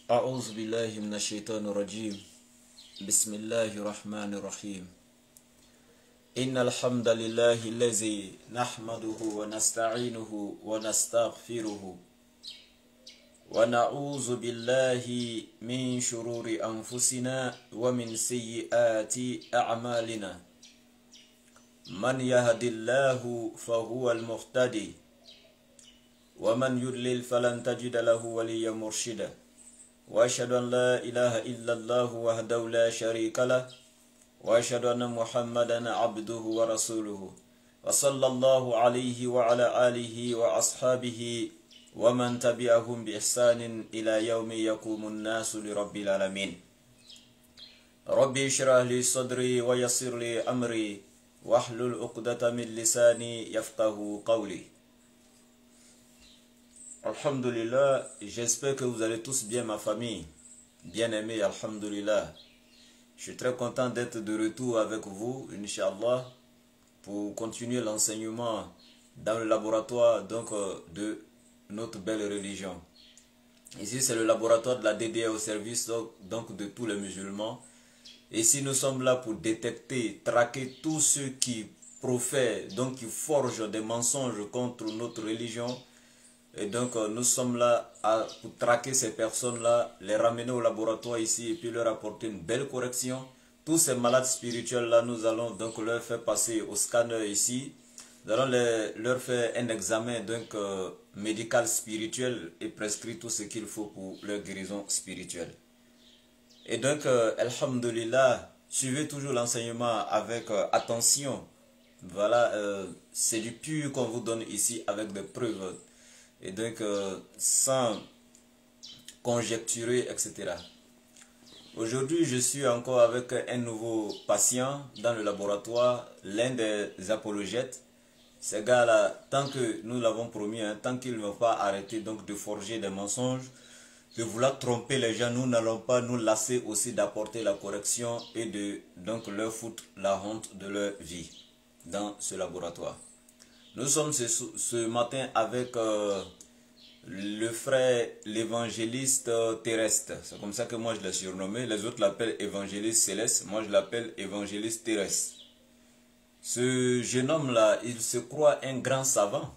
أعوذ بالله من الشيطان الرجيم. بسم الله الرحمن الرحيم. إن الحمد لله الذي نحمده ونستعينه ونستغفره ونعوذ بالله من شرور أنفسنا ومن سيئات أعمالنا. من يهد الله فهو المهتدي ومن يضلل فلن تجد له وليا مرشدا. وأشهد أن لا إله إلا الله وحده لا شريك له وأشهد أن محمدا عبده ورسوله وصلى الله عليه وعلى آله وأصحابه ومن تبعهم بإحسان إلى يوم يقوم الناس لرب العالمين. ربي اشرح لي صدري ويسر لي أمري واحلل عقدة من لساني يفقه قولي. Alhamdulillah, j'espère que vous allez tous bien, ma famille. Bien aimé, alhamdulillah. Je suis très content d'être de retour avec vous, Inch'Allah, pour continuer l'enseignement dans le laboratoire de notre belle religion. Ici, c'est le laboratoire de la DDA au service donc de tous les musulmans. Ici, nous sommes là pour détecter, traquer tous ceux qui profèrent, donc qui forgent des mensonges contre notre religion. Et donc nous sommes là pour traquer ces personnes-là, les ramener au laboratoire ici et puis leur apporter une belle correction. Tous ces malades spirituels-là, nous allons donc leur faire passer au scanner ici. Nous allons leur faire un examen médical spirituel et prescrire tout ce qu'il faut pour leur guérison spirituelle. Et donc, alhamdulillah, suivez toujours l'enseignement avec attention. Voilà, c'est du pur qu'on vous donne ici avec des preuves. Et donc, sans conjecturer, etc. Aujourd'hui, je suis encore avec un nouveau patient dans le laboratoire, l'un des apologètes. Ces gars-là, tant que nous l'avons promis, tant qu'ils ne vont pas arrêter donc, de forger des mensonges, de vouloir tromper les gens, nous n'allons pas nous lasser aussi d'apporter la correction et de donc leur foutre la honte de leur vie dans ce laboratoire. Nous sommes ce matin avec le frère, l'évangéliste terrestre. C'est comme ça que moi je l'ai surnommé. Les autres l'appellent évangéliste céleste. Moi je l'appelle évangéliste terrestre. Ce jeune homme-là, il se croit un grand savant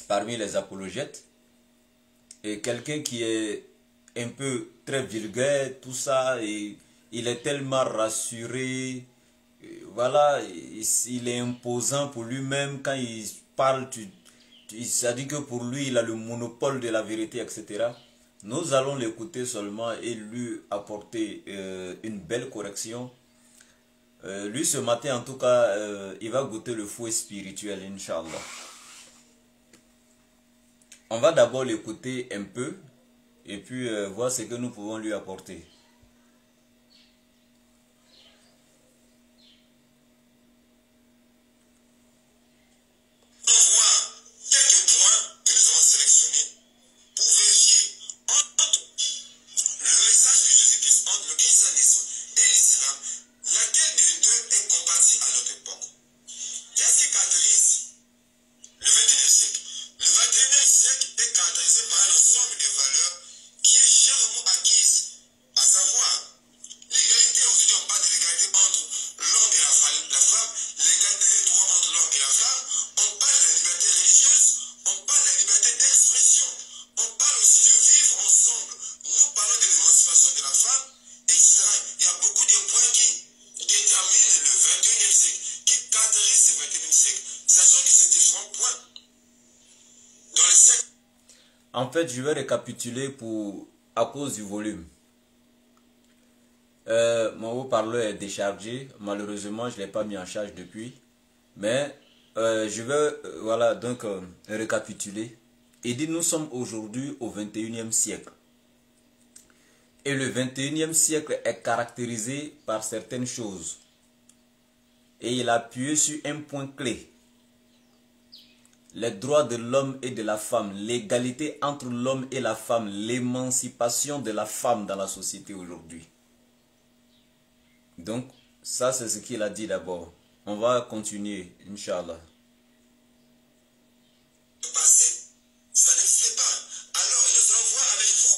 parmi les apologètes. Et quelqu'un qui est un peu très vulgaire, tout ça. Et il est tellement rassuré. Voilà, il est imposant pour lui-même. Quand il parle, ça dit que pour lui, il a le monopole de la vérité, etc. Nous allons l'écouter seulement et lui apporter une belle correction. Lui, ce matin, en tout cas, il va goûter le fouet spirituel, Inch'Allah. On va d'abord l'écouter un peu et puis voir ce que nous pouvons lui apporter. En fait, je vais récapituler à cause du volume. Mon haut-parleur est déchargé. Malheureusement, je ne l'ai pas mis en charge depuis. Mais je vais récapituler. Et dit, nous sommes aujourd'hui au 21e siècle. Et le 21e siècle est caractérisé par certaines choses. Et il a appuyé sur un point clé. Les droits de l'homme et de la femme, l'égalité entre l'homme et la femme, l'émancipation de la femme dans la société aujourd'hui. Donc, ça c'est ce qu'il a dit d'abord. On va continuer, Inch'Allah. Passé, ça n'existait pas. Alors, nous allons voir avec vous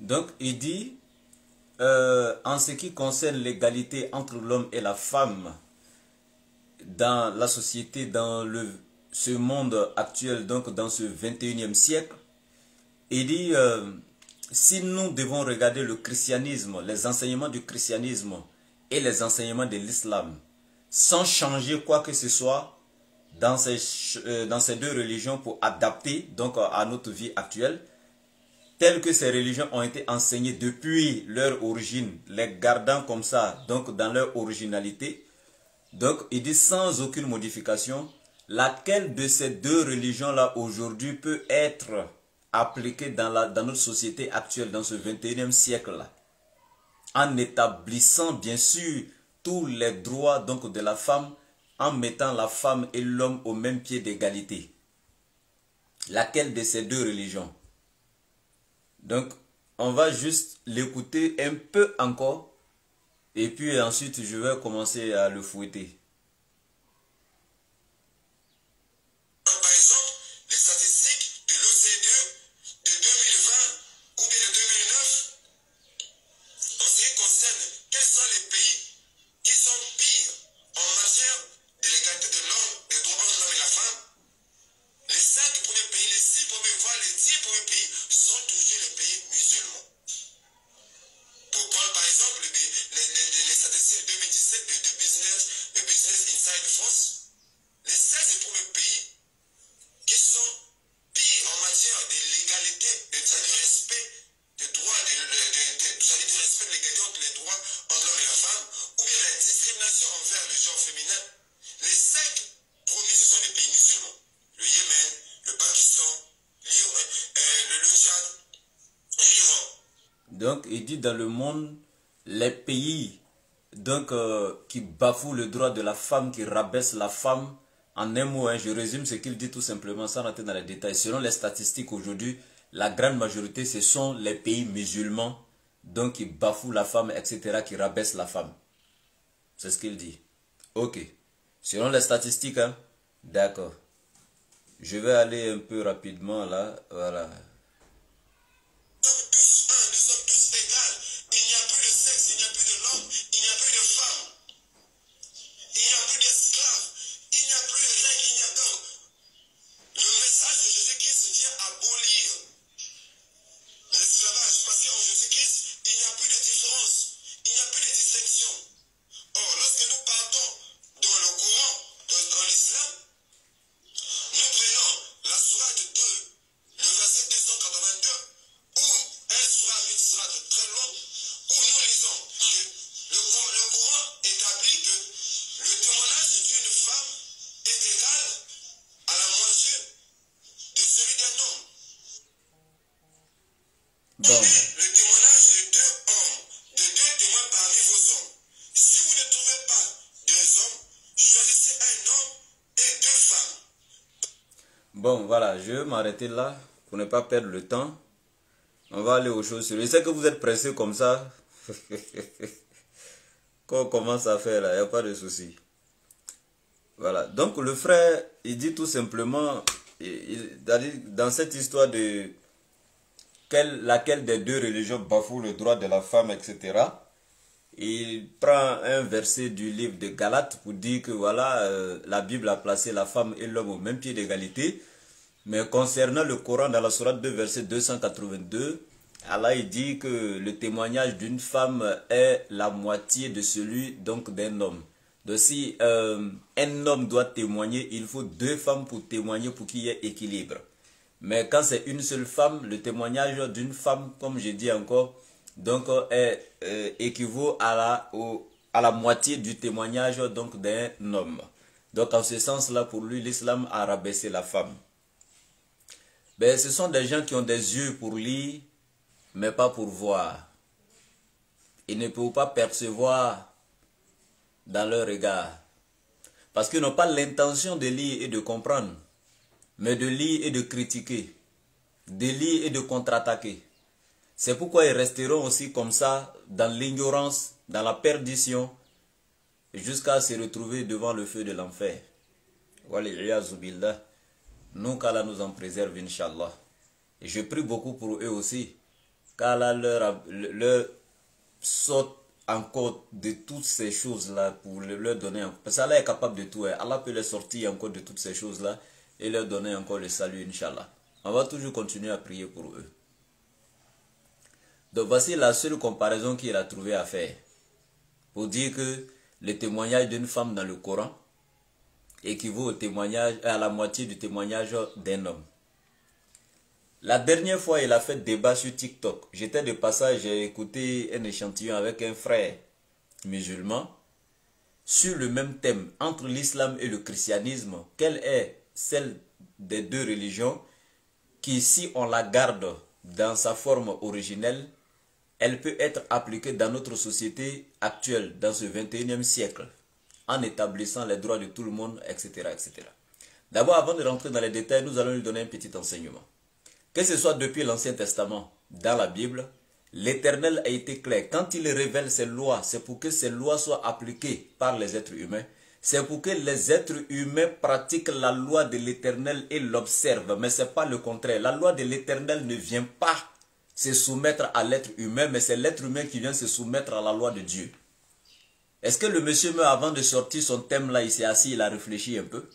Donc, il dit, en ce qui concerne l'égalité entre l'homme et la femme dans la société, dans ce monde actuel, donc dans ce 21e siècle, il dit, si nous devons regarder le christianisme, les enseignements du christianisme et les enseignements de l'islam, sans changer quoi que ce soit dans ces deux religions pour adapter donc à notre vie actuelle, telles que ces religions ont été enseignées depuis leur origine, les gardant comme ça, donc dans leur originalité. Donc, il dit sans aucune modification, laquelle de ces deux religions-là aujourd'hui peut être appliquée dans notre société actuelle, dans ce 21e siècle-là, en établissant bien sûr tous les droits donc de la femme, en mettant la femme et l'homme au même pied d'égalité. Laquelle de ces deux religions? Donc, on va juste l'écouter un peu encore. Et puis ensuite, je vais commencer à le fouetter. Par exemple, les statistiques de l'OCDE de 2020 ou bien de 2009, en ce qui concerne quels sont les pays qui sont pires en matière de l'égalité de l'homme, des droits entre l'homme et la femme, les 5 premiers pays, les 6 premiers, voire les 10 premiers pays sont toujours les pays musulmans. Pour prendre par exemple les statistiques 2017 de Business Inside France, les 16 premiers pays qui sont pires en matière de l'égalité, c'est-à-dire respect des droits, c'est-à-dire du respect de l'égalité entre les droits entre l'homme et la femme, ou bien la discrimination envers le genre féminin, les 5 premiers ce sont les pays musulmans. Le Yémen, le Pakistan, le Tchad, l'Iran. Donc, il dit dans le monde, les pays donc, qui bafouent le droit de la femme, qui rabaissent la femme, en un mot, hein, je résume ce qu'il dit tout simplement sans rentrer dans les détails. Selon les statistiques aujourd'hui, la grande majorité, ce sont les pays musulmans donc qui bafouent la femme, etc., qui rabaissent la femme. C'est ce qu'il dit. Ok. Selon les statistiques, hein, d'accord. Je vais aller un peu rapidement là, voilà. Nous sommes tous un, nous sommes tous égaux. Il n'y a plus de sexe, il n'y a plus de l'homme, il n'y a plus de femme, il n'y a plus d'esclaves, il n'y a plus de règles, il n'y a d'hommes. Le message de Jésus-Christ vient abolir l'esclavage parce qu'en Jésus-Christ, il n'y a plus de différence, il n'y a plus de distinction. Or, lorsque nous partons dans le Coran, dans l'islam, nous prenons la sourate 2, le verset 282, où elle sera une sourate très longue, où nous lisons que le Coran établit que le témoignage d'une femme est égal à la moitié de celui d'un homme. Bon. Le témoignage de 2 hommes, de 2 témoins parmi vos hommes. Si vous ne trouvez pas 2 hommes, choisissez un homme et 2 femmes. Bon, voilà, je vais m'arrêter là pour ne pas perdre le temps. On va aller aux choses sérieuses. Je sais que vous êtes pressés comme ça. Quand on commence à faire là, il n'y a pas de souci. Voilà, donc le frère, il dit tout simplement, dans cette histoire de laquelle des deux religions bafoue le droit de la femme, etc. Il prend un verset du livre de Galates pour dire que voilà, la Bible a placé la femme et l'homme au même pied d'égalité. Mais concernant le Coran, dans la sourate 2, verset 282, Allah il dit que le témoignage d'une femme est la moitié de celui donc d'un homme. Donc si un homme doit témoigner, il faut 2 femmes pour témoigner pour qu'il y ait équilibre. Mais quand c'est une seule femme, le témoignage d'une femme, comme je dis encore, donc équivaut à la moitié du témoignage donc d'un homme. Donc en ce sens-là, pour lui, l'islam a rabaissé la femme. Ben, ce sont des gens qui ont des yeux pour lire, mais pas pour voir. Ils ne peuvent pas percevoir dans leur regard. Parce qu'ils n'ont pas l'intention de lire et de comprendre, mais de lire et de critiquer, de lire et de contre-attaquer. C'est pourquoi ils resteront aussi comme ça, dans l'ignorance, dans la perdition, jusqu'à se retrouver devant le feu de l'enfer. Nous qu'Allah nous en préserve, Inch'Allah. Et je prie beaucoup pour eux aussi. qu'Allah leur sorte encore de toutes ces choses-là pour leur donner, parce qu'Allah est capable de tout, hein. Allah peut les sortir encore de toutes ces choses-là et leur donner encore le salut, Inch'Allah. On va toujours continuer à prier pour eux. Donc voici la seule comparaison qu'il a trouvé à faire pour dire que le témoignage d'une femme dans le Coran équivaut au témoignage, à la moitié du témoignage d'un homme. La dernière fois, il a fait débat sur TikTok. J'étais de passage, j'ai écouté un échantillon avec un frère musulman sur le même thème, entre l'islam et le christianisme. Quelle est celle des deux religions qui, si on la garde dans sa forme originelle, elle peut être appliquée dans notre société actuelle, dans ce 21e siècle, en établissant les droits de tout le monde, etc. etc. D'abord, avant de rentrer dans les détails, nous allons lui donner un petit enseignement. Que ce soit depuis l'Ancien Testament, dans la Bible, l'Éternel a été clair. Quand il révèle ses lois, c'est pour que ces lois soient appliquées par les êtres humains. C'est pour que les êtres humains pratiquent la loi de l'Éternel et l'observent. Mais ce n'est pas le contraire. La loi de l'Éternel ne vient pas se soumettre à l'être humain, mais c'est l'être humain qui vient se soumettre à la loi de Dieu. Est-ce que le monsieur meurt avant de sortir son thème là, il s'est assis, il a réfléchi un peu?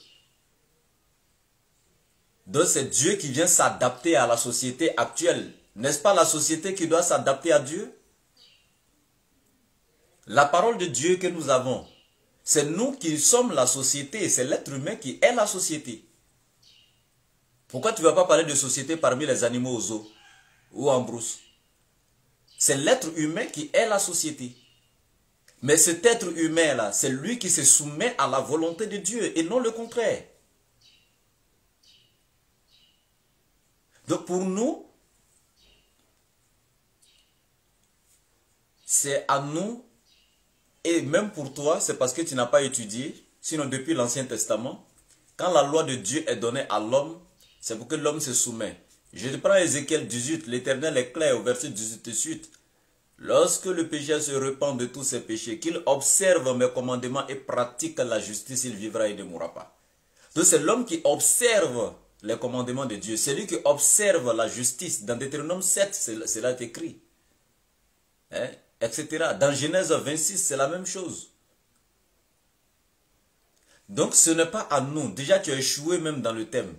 Donc c'est Dieu qui vient s'adapter à la société actuelle. N'est-ce pas la société qui doit s'adapter à Dieu? La parole de Dieu que nous avons, c'est nous qui sommes la société, c'est l'être humain qui est la société. Pourquoi tu ne vas pas parler de société parmi les animaux aux zoo ou en brousse? C'est l'être humain qui est la société. Mais cet être humain-là, c'est lui qui se soumet à la volonté de Dieu et non le contraire. Donc pour nous, c'est à nous, et même pour toi, c'est parce que tu n'as pas étudié, sinon depuis l'Ancien Testament, quand la loi de Dieu est donnée à l'homme, c'est pour que l'homme se soumet. Je prends Ézéchiel 18, l'Éternel est clair au verset 18 et suite. Lorsque le pécheur se repent de tous ses péchés, qu'il observe mes commandements et pratique la justice, il vivra et ne mourra pas. Donc c'est l'homme qui observe les commandements de Dieu. C'est lui qui observe la justice. Dans Deutéronome 7, cela est écrit. Hein? Etc. Dans Genèse 26, c'est la même chose. Donc ce n'est pas à nous. Déjà tu as échoué même dans le thème.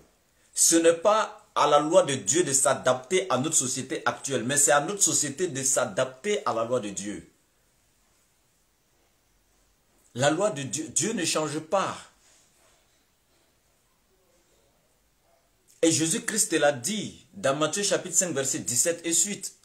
Ce n'est pas à la loi de Dieu de s'adapter à notre société actuelle. Mais c'est à notre société de s'adapter à la loi de Dieu. La loi de Dieu, Dieu ne change pas. Et Jésus-Christ l'a dit dans Matthieu chapitre 5 verset 17 et suite.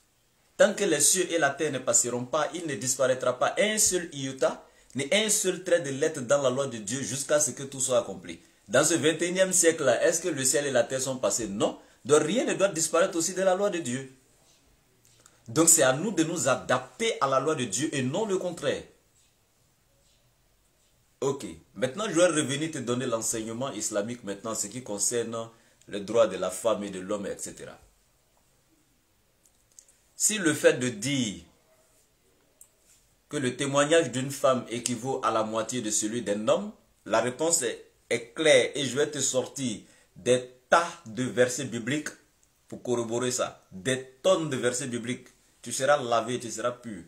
Tant que les cieux et la terre ne passeront pas, il ne disparaîtra pas un seul iota, ni un seul trait de lettre dans la loi de Dieu jusqu'à ce que tout soit accompli. Dans ce 21e siècle-là, est-ce que le ciel et la terre sont passés? Non. Donc rien ne doit disparaître aussi de la loi de Dieu. Donc c'est à nous de nous adapter à la loi de Dieu et non le contraire. Ok. Maintenant, je vais revenir te donner l'enseignement islamique maintenant, ce qui concerne les droits de la femme et de l'homme, etc. Si le fait de dire que le témoignage d'une femme équivaut à la moitié de celui d'un homme, la réponse est claire et je vais te sortir des tas de versets bibliques pour corroborer ça. Des tonnes de versets bibliques. Tu seras lavé, tu seras pur.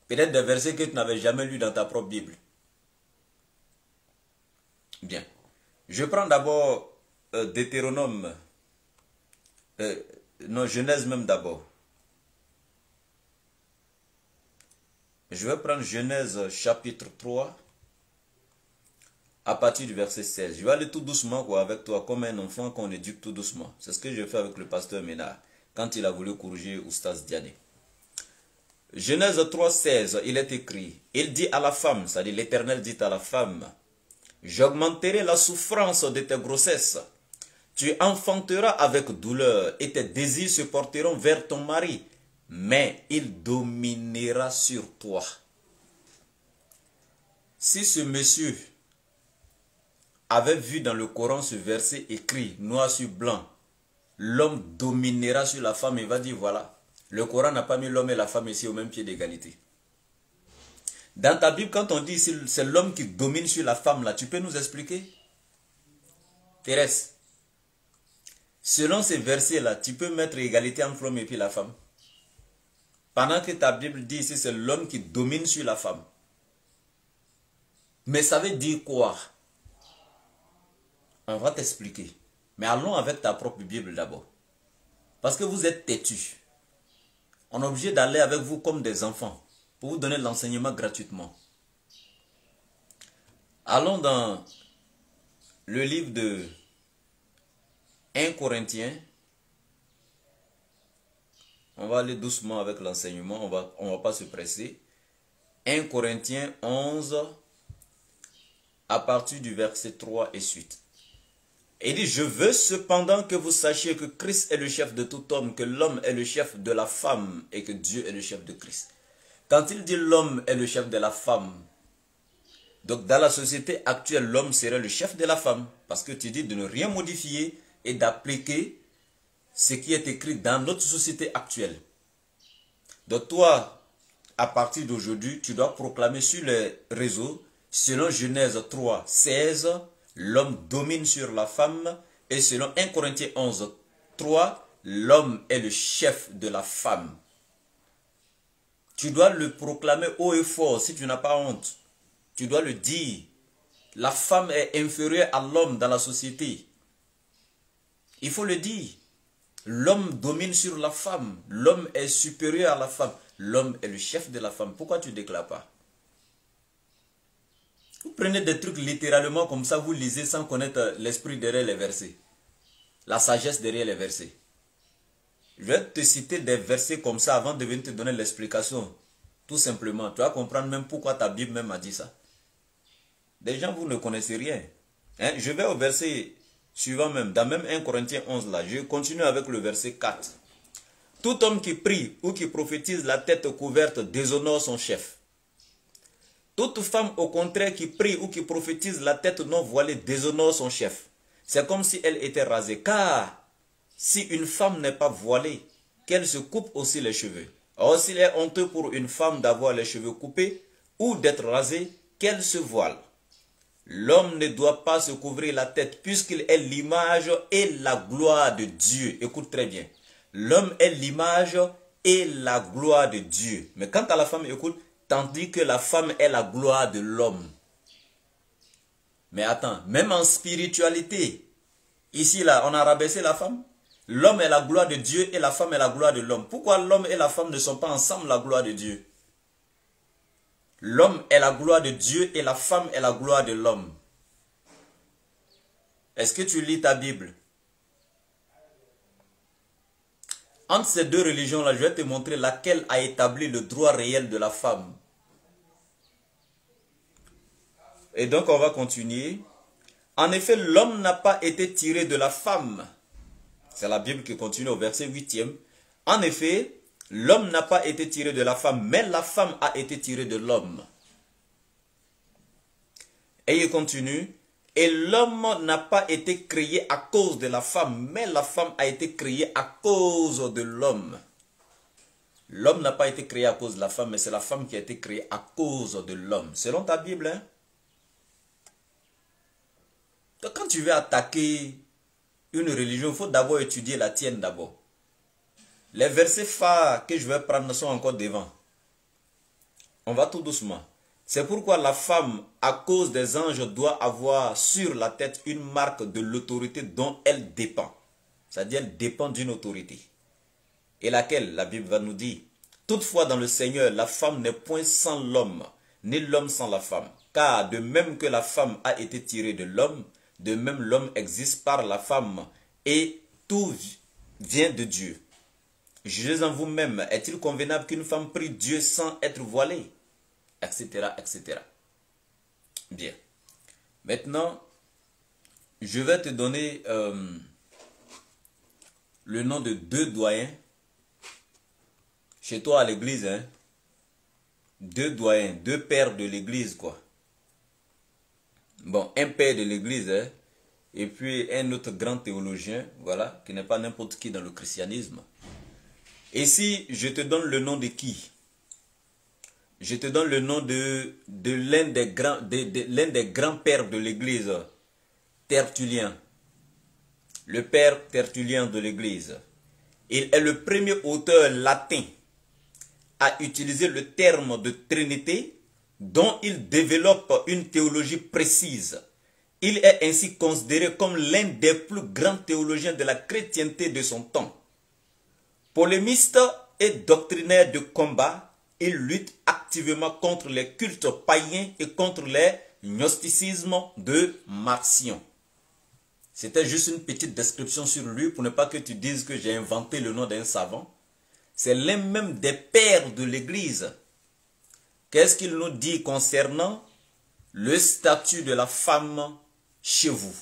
Peut-être des versets que tu n'avais jamais lus dans ta propre Bible. Bien. Je prends d'abord Deutéronome, non, Genèse même d'abord. Je vais prendre Genèse chapitre 3, à partir du verset 16. Je vais aller tout doucement quoi, avec toi, comme un enfant qu'on éduque tout doucement. C'est ce que je fais avec le pasteur Ménard, quand il a voulu corriger Oustaz Diané. Genèse 3, 16, il est écrit, il dit à la femme, c'est-à-dire l'Éternel dit à la femme, j'augmenterai la souffrance de tes grossesses. Tu enfanteras avec douleur et tes désirs se porteront vers ton mari, mais il dominera sur toi. Si ce monsieur avait vu dans le Coran ce verset écrit, noir sur blanc, l'homme dominera sur la femme, il va dire voilà, le Coran n'a pas mis l'homme et la femme ici au même pied d'égalité. Dans ta Bible, quand on dit c'est l'homme qui domine sur la femme, là, tu peux nous expliquer? Thérèse, selon ces versets-là, tu peux mettre égalité entre l'homme et puis la femme? Pendant que ta Bible dit ici, c'est l'homme qui domine sur la femme. Mais ça veut dire quoi? On va t'expliquer. Mais allons avec ta propre Bible d'abord. Parce que vous êtes têtus. On est obligé d'aller avec vous comme des enfants pour vous donner l'enseignement gratuitement. Allons dans le livre de 1 Corinthiens. On va aller doucement avec l'enseignement, on va pas se presser. 1 Corinthiens 11, à partir du verset 3 et suite. Et il dit, je veux cependant que vous sachiez que Christ est le chef de tout homme, que l'homme est le chef de la femme et que Dieu est le chef de Christ. Quand il dit l'homme est le chef de la femme, donc dans la société actuelle, l'homme serait le chef de la femme. Parce que tu dis de ne rien modifier et d'appliquer ce qui est écrit dans notre société actuelle. Donc toi, à partir d'aujourd'hui, tu dois proclamer sur les réseaux, selon Genèse 3, 16, l'homme domine sur la femme. Et selon 1 Corinthiens 11, 3, l'homme est le chef de la femme. Tu dois le proclamer haut et fort si tu n'as pas honte. Tu dois le dire. La femme est inférieure à l'homme dans la société. Il faut le dire. L'homme domine sur la femme. L'homme est supérieur à la femme. L'homme est le chef de la femme. Pourquoi tu ne déclares pas? Vous prenez des trucs littéralement comme ça, vous lisez sans connaître l'esprit derrière les versets. La sagesse derrière les versets. Je vais te citer des versets comme ça avant de venir te donner l'explication. Tout simplement. Tu vas comprendre même pourquoi ta Bible même a dit ça. Des gens, vous ne connaissez rien. Hein? Je vais au verset suivant même. Dans même 1 Corinthiens 11 là. Je continue avec le verset 4. Tout homme qui prie ou qui prophétise la tête couverte déshonore son chef. Toute femme au contraire qui prie ou qui prophétise la tête non voilée déshonore son chef. C'est comme si elle était rasée. Car si une femme n'est pas voilée, qu'elle se coupe aussi les cheveux. Or s'il est honteux pour une femme d'avoir les cheveux coupés ou d'être rasée, qu'elle se voile. L'homme ne doit pas se couvrir la tête puisqu'il est l'image et la gloire de Dieu. Écoute très bien. L'homme est l'image et la gloire de Dieu. Mais quant à la femme, écoute, tandis que la femme est la gloire de l'homme. Mais attends, même en spiritualité, ici là, on a rabaissé la femme. L'homme est la gloire de Dieu et la femme est la gloire de l'homme. Pourquoi l'homme et la femme ne sont pas ensemble la gloire de Dieu? L'homme est la gloire de Dieu et la femme est la gloire de l'homme. Est-ce que tu lis ta Bible? Entre ces deux religions-là, je vais te montrer laquelle a établi le droit réel de la femme. Et donc, on va continuer. En effet, l'homme n'a pas été tiré de la femme. C'est la Bible qui continue au verset 8e. En effet, l'homme n'a pas été tiré de la femme, mais la femme a été tirée de l'homme. Et il continue. Et l'homme n'a pas été créé à cause de la femme, mais la femme a été créée à cause de l'homme. L'homme n'a pas été créé à cause de la femme, mais c'est la femme qui a été créée à cause de l'homme. Selon ta Bible, hein? Donc, quand tu veux attaquer une religion, il faut d'abord étudier la tienne d'abord. Les versets phares que je vais prendre sont encore devant. On va tout doucement. C'est pourquoi la femme, à cause des anges, doit avoir sur la tête une marque de l'autorité dont elle dépend. C'est-à-dire elle dépend d'une autorité. Et laquelle, la Bible va nous dire, toutefois dans le Seigneur, la femme n'est point sans l'homme, ni l'homme sans la femme. Car de même que la femme a été tirée de l'homme, de même l'homme existe par la femme, et tout vient de Dieu. Jugez en vous-même, est-il convenable qu'une femme prie Dieu sans être voilée? Etc., etc. Bien. Maintenant, je vais te donner le nom de deux doyens. Chez toi à l'église, hein? Deux doyens, deux pères de l'église, quoi. Bon, un père de l'église, hein? Et puis un autre grand théologien, voilà, qui n'est pas n'importe qui dans le christianisme. Et si je te donne le nom de qui? Je te donne le nom de l'un des grands pères de l'église, Tertullien. Le père Tertullien de l'église. Il est le premier auteur latin à utiliser le terme de Trinité, dont il développe une théologie précise. Il est ainsi considéré comme l'un des plus grands théologiens de la chrétienté de son temps. Polémiste et doctrinaire de combat, il lutte activement contre les cultes païens et contre les gnosticismes de Marcion. C'était juste une petite description sur lui pour ne pas que tu dises que j'ai inventé le nom d'un savant. C'est l'un même des pères de l'Église. Qu'est-ce qu'il nous dit concernant le statut de la femme chez vous?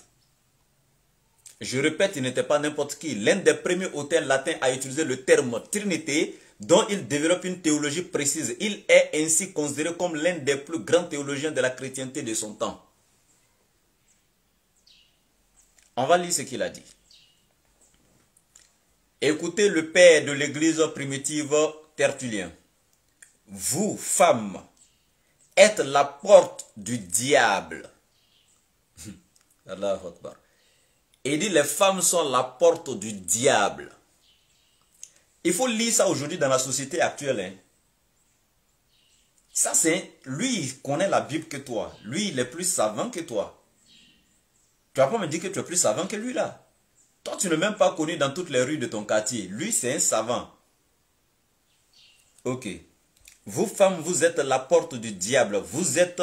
Je répète, il n'était pas n'importe qui. L'un des premiers auteurs latins à utiliser le terme Trinité, dont il développe une théologie précise. Il est ainsi considéré comme l'un des plus grands théologiens de la chrétienté de son temps. On va lire ce qu'il a dit. Écoutez le père de l'église primitive Tertullien. Vous, femmes, êtes la porte du diable. Allahu Akbar. Il dit les femmes sont la porte du diable. Il faut lire ça aujourd'hui dans la société actuelle. Hein. Ça c'est, lui il connaît la Bible que toi. Lui il est plus savant que toi. Tu vas pas me dire que tu es plus savant que lui là. Toi tu n'es même pas connu dans toutes les rues de ton quartier. Lui c'est un savant. Ok. Vous femmes, vous êtes la porte du diable. Vous êtes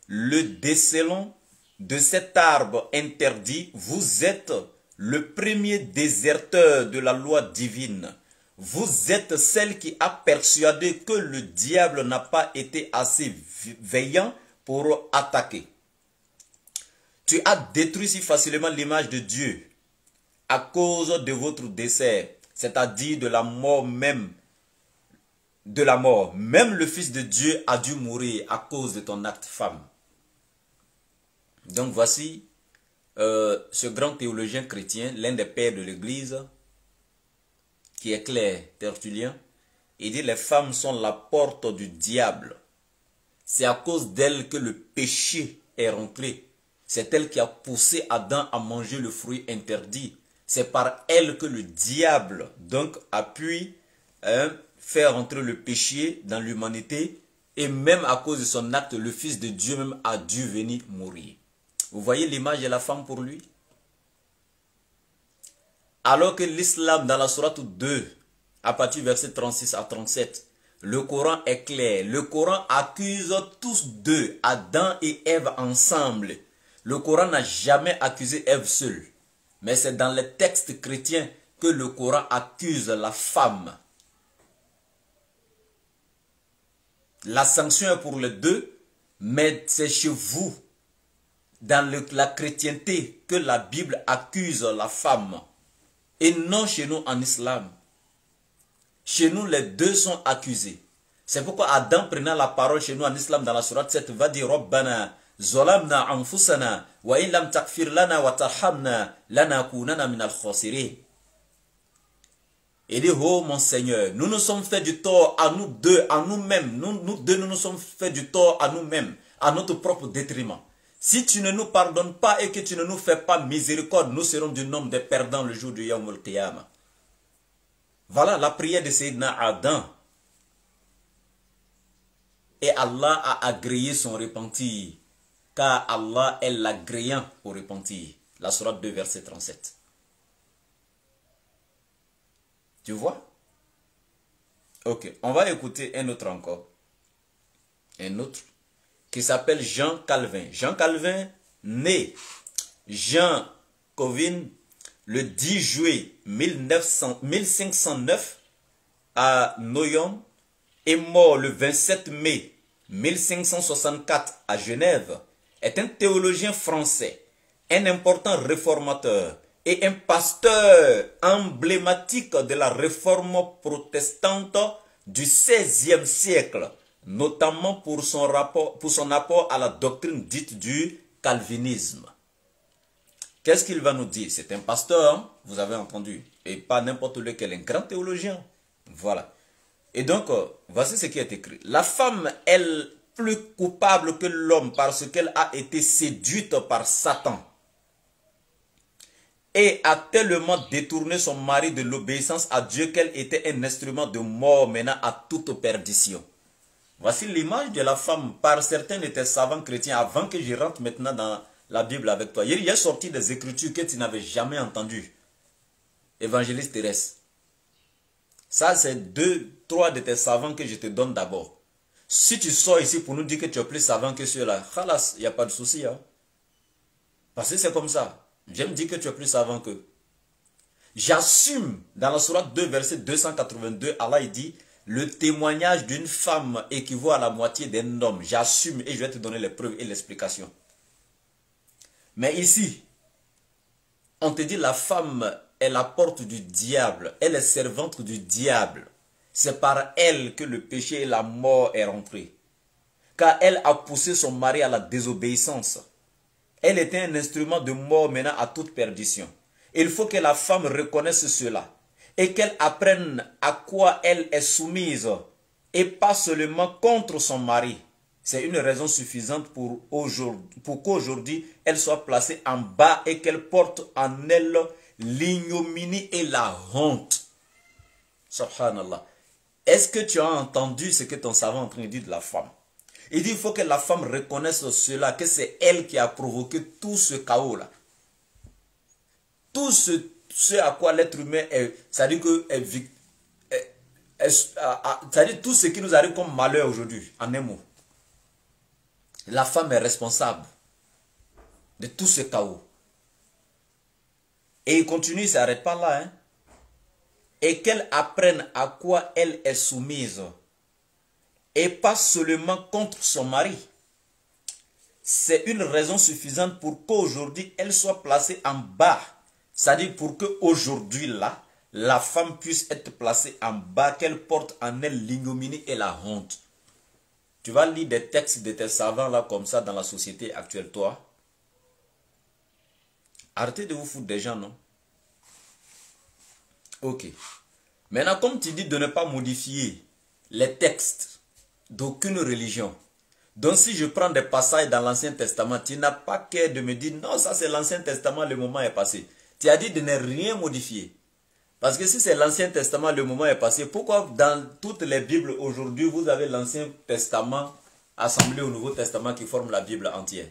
le décelon de cet arbre interdit. Vous êtes le premier déserteur de la loi divine. Vous êtes celle qui a persuadé que le diable n'a pas été assez veillant pour attaquer. Tu as détruit si facilement l'image de Dieu à cause de votre décès, c'est-à-dire de la mort même. De la mort. Même le Fils de Dieu a dû mourir à cause de ton acte femme. Donc voici ce grand théologien chrétien, l'un des pères de l'Église, qui est clair, Tertullien. Il dit les femmes sont la porte du diable. C'est à cause d'elles que le péché est rentré. C'est elle qui a poussé Adam à manger le fruit interdit. C'est par elle que le diable donc a pu faire entrer le péché dans l'humanité. Et même à cause de son acte, le Fils de Dieu même a dû venir mourir. Vous voyez l'image de la femme pour lui? Alors que l'islam dans la sourate 2, à partir du verset 36 à 37, le Coran est clair. Le Coran accuse tous deux, Adam et Ève ensemble. Le Coran n'a jamais accusé Ève seule. Mais c'est dans les textes chrétiens que le Coran accuse la femme. La sanction est pour les deux, mais c'est chez vous, dans la chrétienté, que la Bible accuse la femme. Et non chez nous en islam. Chez nous, les deux sont accusés. C'est pourquoi Adam prenant la parole chez nous en islam dans la sourate 7 va dire Rabbana zolamna anfusana wa illam takfir lana wa tarhamna lanakunana minal khasirin. Il dit, oh mon Seigneur, nous nous sommes fait du tort à nous deux, à nous-mêmes. Nous deux, nous nous sommes fait du tort à nous-mêmes, à notre propre détriment. Si tu ne nous pardonnes pas et que tu ne nous fais pas miséricorde, nous serons du nombre des perdants le jour du Yawm al-Qiyamah. Voilà la prière de Sayyidina Adam. Et Allah a agréé son repentir. Car Allah est l'agréant au repentir. La sourate 2, verset 37. Tu vois? Ok, on va écouter un autre encore. Un autre qui s'appelle Jean Calvin. Jean Calvin, né Jean Calvin le 10 juillet 1509 à Noyon et mort le 27 mai 1564 à Genève, est un théologien français, un important réformateur et un pasteur emblématique de la réforme protestante du XVIe siècle, notamment pour son apport à la doctrine dite du calvinisme. Qu'est-ce qu'il va nous dire? C'est un pasteur, hein? Vous avez entendu, et pas n'importe lequel, un grand théologien. Voilà. Et donc, voici ce qui est écrit. La femme est plus coupable que l'homme parce qu'elle a été séduite par Satan. et a tellement détourné son mari de l'obéissance à Dieu qu'elle était un instrument de mort menant à toute perdition. Voici l'image de la femme par certains de tes savants chrétiens avant que je rentre maintenant dans la Bible avec toi. Il y a sorti des écritures que tu n'avais jamais entendues. Évangéliste Thérèse. Ça, c'est 2-3 de tes savants que je te donne d'abord. Si tu sors ici pour nous dire que tu es plus savant que ceux-là, khalas, il n'y a pas de souci. Hein? Parce que c'est comme ça. J'aime dire que tu es plus savant qu'eux. J'assume, dans la sourate 2, verset 282, Allah il dit, le témoignage d'une femme équivaut à la moitié d'un homme. J'assume et je vais te donner les preuves et l'explication. Mais ici, on te dit la femme est la porte du diable. Elle est servante du diable. C'est par elle que le péché et la mort est rentré. Car elle a poussé son mari à la désobéissance. Elle était un instrument de mort menant à toute perdition. Il faut que la femme reconnaisse cela et qu'elle apprenne à quoi elle est soumise et pas seulement contre son mari. C'est une raison suffisante pour qu'aujourd'hui elle soit placée en bas et qu'elle porte en elle l'ignominie et la honte. Subhanallah. Est-ce que tu as entendu ce que ton savant est en train de dire de la femme? Il dit il faut que la femme reconnaisse cela, que c'est elle qui a provoqué tout ce chaos-là. Tout ce à quoi l'être humain est, c'est-à-dire que c'est-à-dire tout ce qui nous arrive comme malheur aujourd'hui, en un mot. La femme est responsable de tout ce chaos. Et il continue, il ne s'arrête pas là. Hein. Et qu'elle apprenne à quoi elle est soumise. Et pas seulement contre son mari. C'est une raison suffisante pour qu'aujourd'hui elle soit placée en bas. C'est-à-dire pour qu'aujourd'hui là, la femme puisse être placée en bas, qu'elle porte en elle l'ignominie et la honte. Tu vas lire des textes de tes savants là comme ça dans la société actuelle, toi. Arrêtez de vous foutre des gens, non? Ok. Maintenant, comme tu dis de ne pas modifier les textes d'aucune religion. Donc si je prends des passages dans l'Ancien Testament, tu n'as pas qu'à de me dire non, ça c'est l'Ancien Testament, le moment est passé. Tu as dit de ne rien modifier. Parce que si c'est l'Ancien Testament, le moment est passé, pourquoi dans toutes les Bibles aujourd'hui, vous avez l'Ancien Testament assemblé au Nouveau Testament qui forme la Bible entière?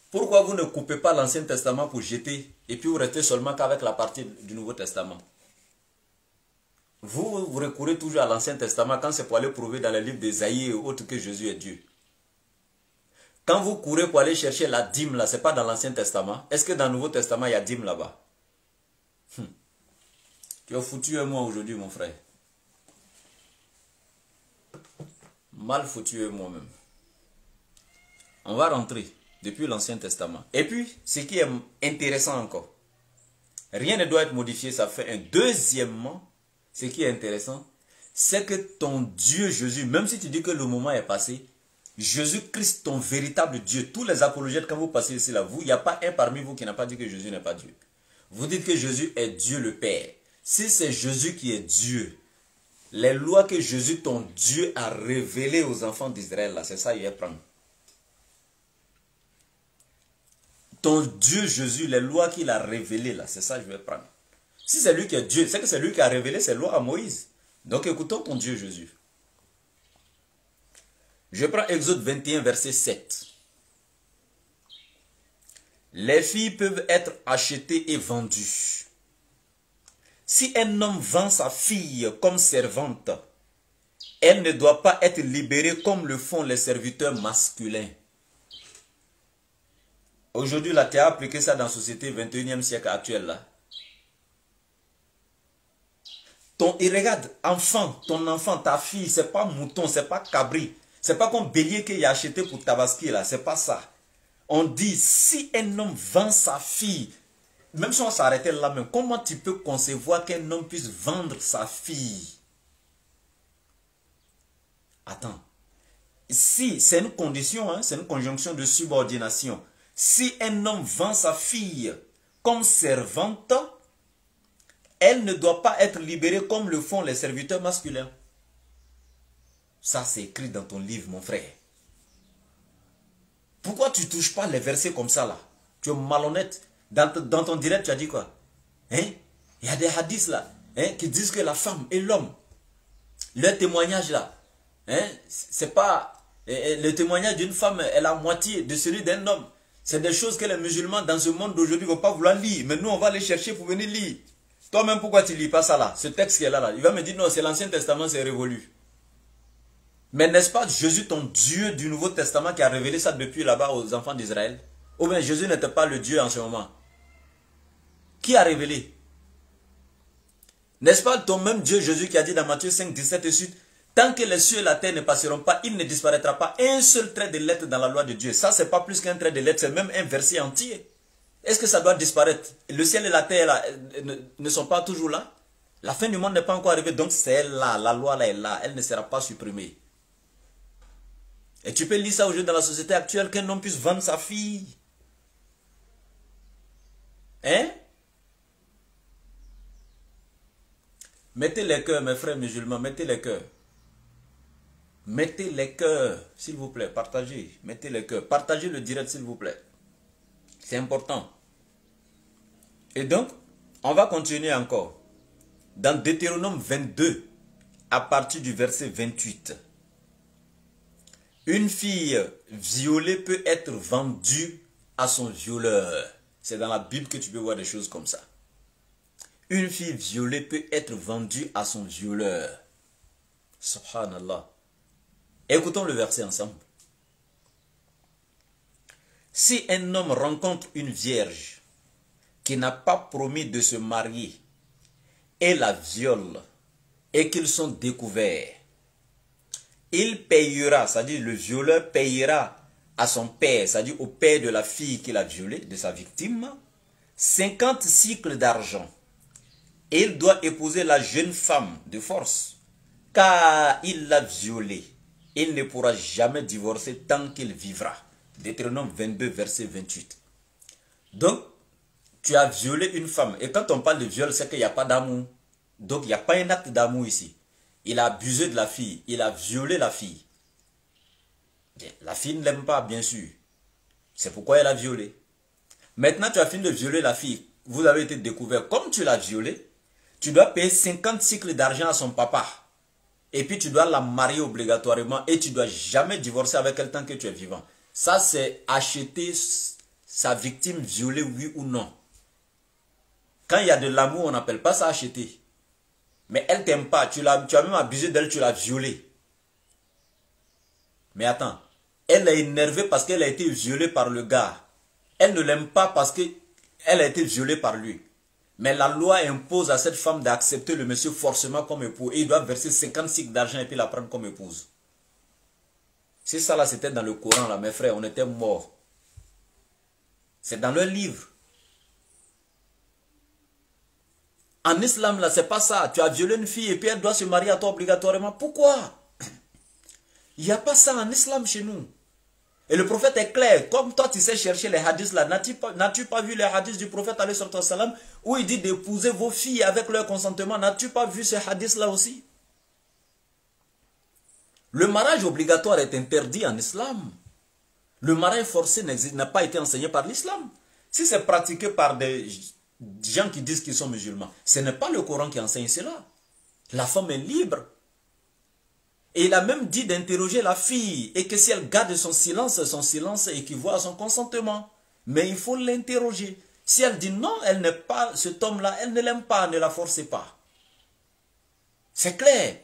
Pourquoi vous ne coupez pas l'Ancien Testament pour jeter et puis vous restez seulement qu'avec la partie du Nouveau Testament? Vous recourez toujours à l'Ancien Testament quand c'est pour aller prouver dans les livres d'Ésaïe et autres que Jésus est Dieu. Quand vous courez pour aller chercher la dîme là, ce n'est pas dans l'Ancien Testament. Est-ce que dans le Nouveau Testament, il y a dîme là-bas? Tu as foutu un moi aujourd'hui, mon frère. Mal foutu un moi-même. On va rentrer depuis l'Ancien Testament. Et puis, ce qui est intéressant encore, rien ne doit être modifié, ça fait un. Deuxièmement, ce qui est intéressant, c'est que ton Dieu Jésus, même si tu dis que le moment est passé, Jésus-Christ, ton véritable Dieu, tous les apologètes, quand vous passez ici, là, il n'y a pas un parmi vous qui n'a pas dit que Jésus n'est pas Dieu. Vous dites que Jésus est Dieu le Père. Si c'est Jésus qui est Dieu, les lois que Jésus, ton Dieu, a révélées aux enfants d'Israël, là, c'est ça qu'il va prendre. Ton Dieu Jésus, les lois qu'il a révélées, là, c'est ça que je vais prendre. Si c'est lui qui est Dieu, c'est que c'est lui qui a révélé ces lois à Moïse. Donc écoutons ton Dieu Jésus. Je prends Exode 21, verset 7. Les filles peuvent être achetées et vendues. Si un homme vend sa fille comme servante, elle ne doit pas être libérée comme le font les serviteurs masculins. Aujourd'hui, là, tu as appliqué ça dans la société 21e siècle actuel, là. Et regarde, ton enfant, ta fille, c'est pas mouton, c'est pas cabri. C'est pas comme bélier qu'il a acheté pour Tabaski, là. C'est pas ça. On dit, si un homme vend sa fille, même si on s'arrêtait là même, comment tu peux concevoir qu'un homme puisse vendre sa fille? Attends. Si, c'est une condition, hein, c'est une conjonction de subordination. Si un homme vend sa fille comme servante, elle ne doit pas être libérée comme le font les serviteurs masculins. Ça, c'est écrit dans ton livre, mon frère. Pourquoi tu ne touches pas les versets comme ça, là? Tu es malhonnête. Dans ton direct, tu as dit quoi? Hein? Il y a des hadiths là, hein, qui disent que la femme et l'homme, leur témoignage là, hein, c'est pas... le témoignage d'une femme est la moitié de celui d'un homme. C'est des choses que les musulmans dans ce monde d'aujourd'hui ne vont pas vouloir lire. Mais nous, on va les chercher pour venir lire. Toi-même, pourquoi tu ne lis pas ça là? Ce texte qui est là, il va me dire non, c'est l'Ancien Testament, c'est révolu. Mais n'est-ce pas Jésus, ton Dieu du Nouveau Testament, qui a révélé ça depuis là-bas aux enfants d'Israël? Ou bien Jésus n'était pas le Dieu en ce moment? Qui a révélé? N'est-ce pas ton même Dieu Jésus qui a dit dans Matthieu 5, 17 et suite, tant que les cieux et la terre ne passeront pas, il ne disparaîtra pas un seul trait de lettre dans la loi de Dieu. Ça, c'est pas plus qu'un trait de lettre, c'est même un verset entier. Est-ce que ça doit disparaître? Le ciel et la terre là, ne sont pas toujours là? La fin du monde n'est pas encore arrivée, donc c'est là, la loi là est là, elle ne sera pas supprimée. Et tu peux lire ça aujourd'hui dans la société actuelle, qu'un homme puisse vendre sa fille. Hein? Mettez les cœurs, mes frères musulmans, mettez les cœurs. Mettez les cœurs, s'il vous plaît, partagez. Mettez les cœurs, partagez le direct, s'il vous plaît. C'est important. Et donc, on va continuer encore. Dans Deutéronome 22, à partir du verset 28. Une fille violée peut être vendue à son violeur. C'est dans la Bible que tu peux voir des choses comme ça. Une fille violée peut être vendue à son violeur. Subhanallah. Écoutons le verset ensemble. Si un homme rencontre une vierge qui n'a pas promis de se marier et la viole et qu'ils sont découverts, il payera, c'est-à-dire le violeur payera à son père, c'est-à-dire au père de la fille qu'il a violée, de sa victime, 50 cycles d'argent. Et il doit épouser la jeune femme de force, car il l'a violée. Il ne pourra jamais divorcer tant qu'il vivra. Deutéronome 22, verset 28. Donc, tu as violé une femme. Et quand on parle de viol, c'est qu'il n'y a pas d'amour. Donc, il n'y a pas un acte d'amour ici. Il a abusé de la fille. Il a violé la fille. La fille ne l'aime pas, bien sûr. C'est pourquoi elle a violé. Maintenant, tu as fini de violer la fille. Vous avez été découvert. Comme tu l'as violée, tu dois payer 50 cycles d'argent à son papa. Et puis, tu dois la marier obligatoirement. Et tu ne dois jamais divorcer avec elle tant que tu es vivant. Ça, c'est acheter sa victime violée, oui ou non. Quand il y a de l'amour, on n'appelle pas ça acheter. Mais elle ne t'aime pas. Tu as même abusé d'elle, tu l'as violée. Mais attends. Elle est énervée parce qu'elle a été violée par le gars. Elle ne l'aime pas parce qu'elle a été violée par lui. Mais la loi impose à cette femme d'accepter le monsieur forcément comme époux. Et il doit verser 50 cycles d'argent et puis la prendre comme épouse. Si ça là c'était dans le Coran là, mes frères, on était morts. C'est dans leur livre. En islam là, c'est pas ça. Tu as violé une fille et puis elle doit se marier à toi obligatoirement. Pourquoi? Il n'y a pas ça en islam chez nous. Et le prophète est clair. Comme toi tu sais chercher les hadiths là, n'as-tu pas vu les hadiths du prophète alayhi salam où il dit d'épouser vos filles avec leur consentement? N'as-tu pas vu ces hadiths là aussi? Le mariage obligatoire est interdit en islam. Le mariage forcé n'a pas été enseigné par l'islam. Si c'est pratiqué par des gens qui disent qu'ils sont musulmans, ce n'est pas le Coran qui enseigne cela. La femme est libre. Et il a même dit d'interroger la fille et que si elle garde son silence équivaut à son consentement. Mais il faut l'interroger. Si elle dit non, elle n'est pas cet homme-là, elle ne l'aime pas, ne la forcez pas. C'est clair.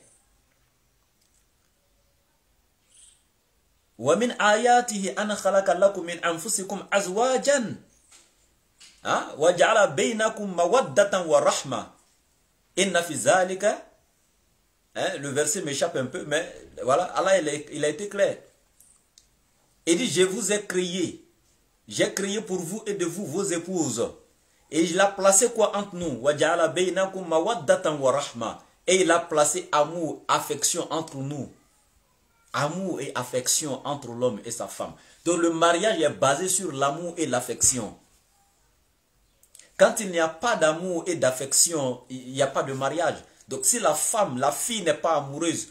وَمِنْ آيَاتِهِ أَنَ خَلَقَ لَكُم مِنْ أَنفُسِكُمْ أَزْوَاجًا وَجَعَلَ بَيْنَكُمْ مَوَدَّةً وَرَحْمَةً إِنَّ فِي ذَلِكَ. Le verset m'échappe un peu, mais voilà, Allah il a été clair. Il dit, je vous ai créé. J'ai créé pour vous et de vous vos épouses. Et il a placé quoi entre nous? وَجَعَلَ بَيْنَكُمْ مَوَدَّةً وَرَحْمَةً. Et il a placé amour, affection entre nous. Amour et affection entre l'homme et sa femme. Donc le mariage est basé sur l'amour et l'affection. Quand il n'y a pas d'amour et d'affection, il n'y a pas de mariage. Donc si la femme, la fille n'est pas amoureuse,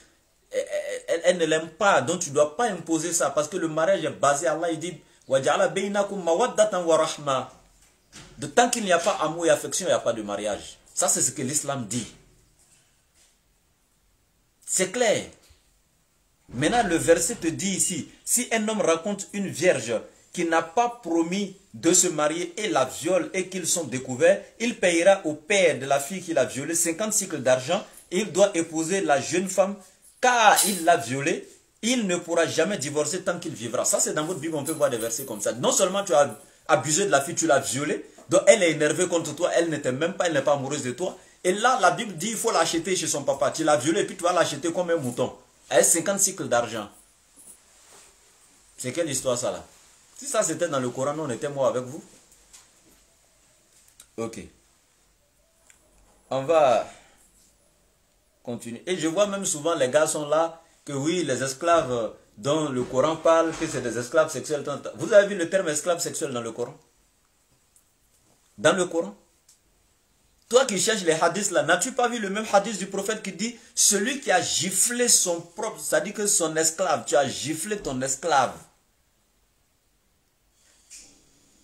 elle ne l'aime pas, donc tu ne dois pas imposer ça. Parce que le mariage est basé, Allah il dit, وَجَعَلَ بَيْنَكُمْ مَوَدَّةً وَرَحْمَةً. De tant qu'il n'y a pas amour et affection, il n'y a pas de mariage. Ça, c'est ce que l'islam dit. C'est clair. Maintenant, le verset te dit ici, si un homme raconte une vierge qui n'a pas promis de se marier et la viole et qu'ils sont découverts, il payera au père de la fille qu'il a violée 50 cycles d'argent et il doit épouser la jeune femme car il l'a violée. Il ne pourra jamais divorcer tant qu'il vivra. Ça, c'est dans votre Bible, on peut voir des versets comme ça. Non seulement tu as abusé de la fille, tu l'as violée, donc elle est énervée contre toi, elle ne t'aime même pas, elle n'est pas amoureuse de toi. Et là, la Bible dit il faut l'acheter chez son papa. Tu l'as violée et puis tu vas l'acheter comme un mouton. Elle a 50 cycles d'argent. C'est quelle histoire ça là? Si ça c'était dans le Coran, on était mort avec vous. Ok. On va continuer. Et je vois même souvent les gars sont là, que oui, les esclaves dont le Coran parle, que c'est des esclaves sexuels. Vous avez vu le terme esclave sexuel dans le Coran? Dans le Coran? Toi qui cherches les hadiths là, n'as-tu pas vu le même hadith du prophète qui dit celui qui a giflé son propre, ça dit que son esclave, tu as giflé ton esclave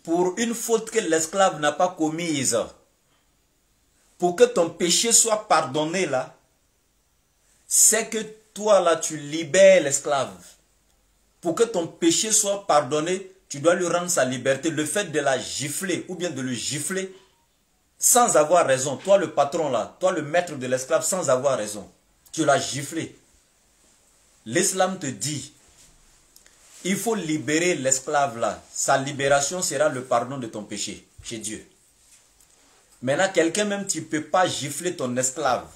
pour une faute que l'esclave n'a pas commise, pour que ton péché soit pardonné là, c'est que toi là tu libères l'esclave. Pour que ton péché soit pardonné, tu dois lui rendre sa liberté. Le fait de la gifler ou bien de le gifler sans avoir raison, toi le patron là, toi le maître de l'esclave sans avoir raison, tu l'as giflé. L'islam te dit, il faut libérer l'esclave là. Sa libération sera le pardon de ton péché chez Dieu. Maintenant, quelqu'un même, tu ne peux pas gifler ton esclave.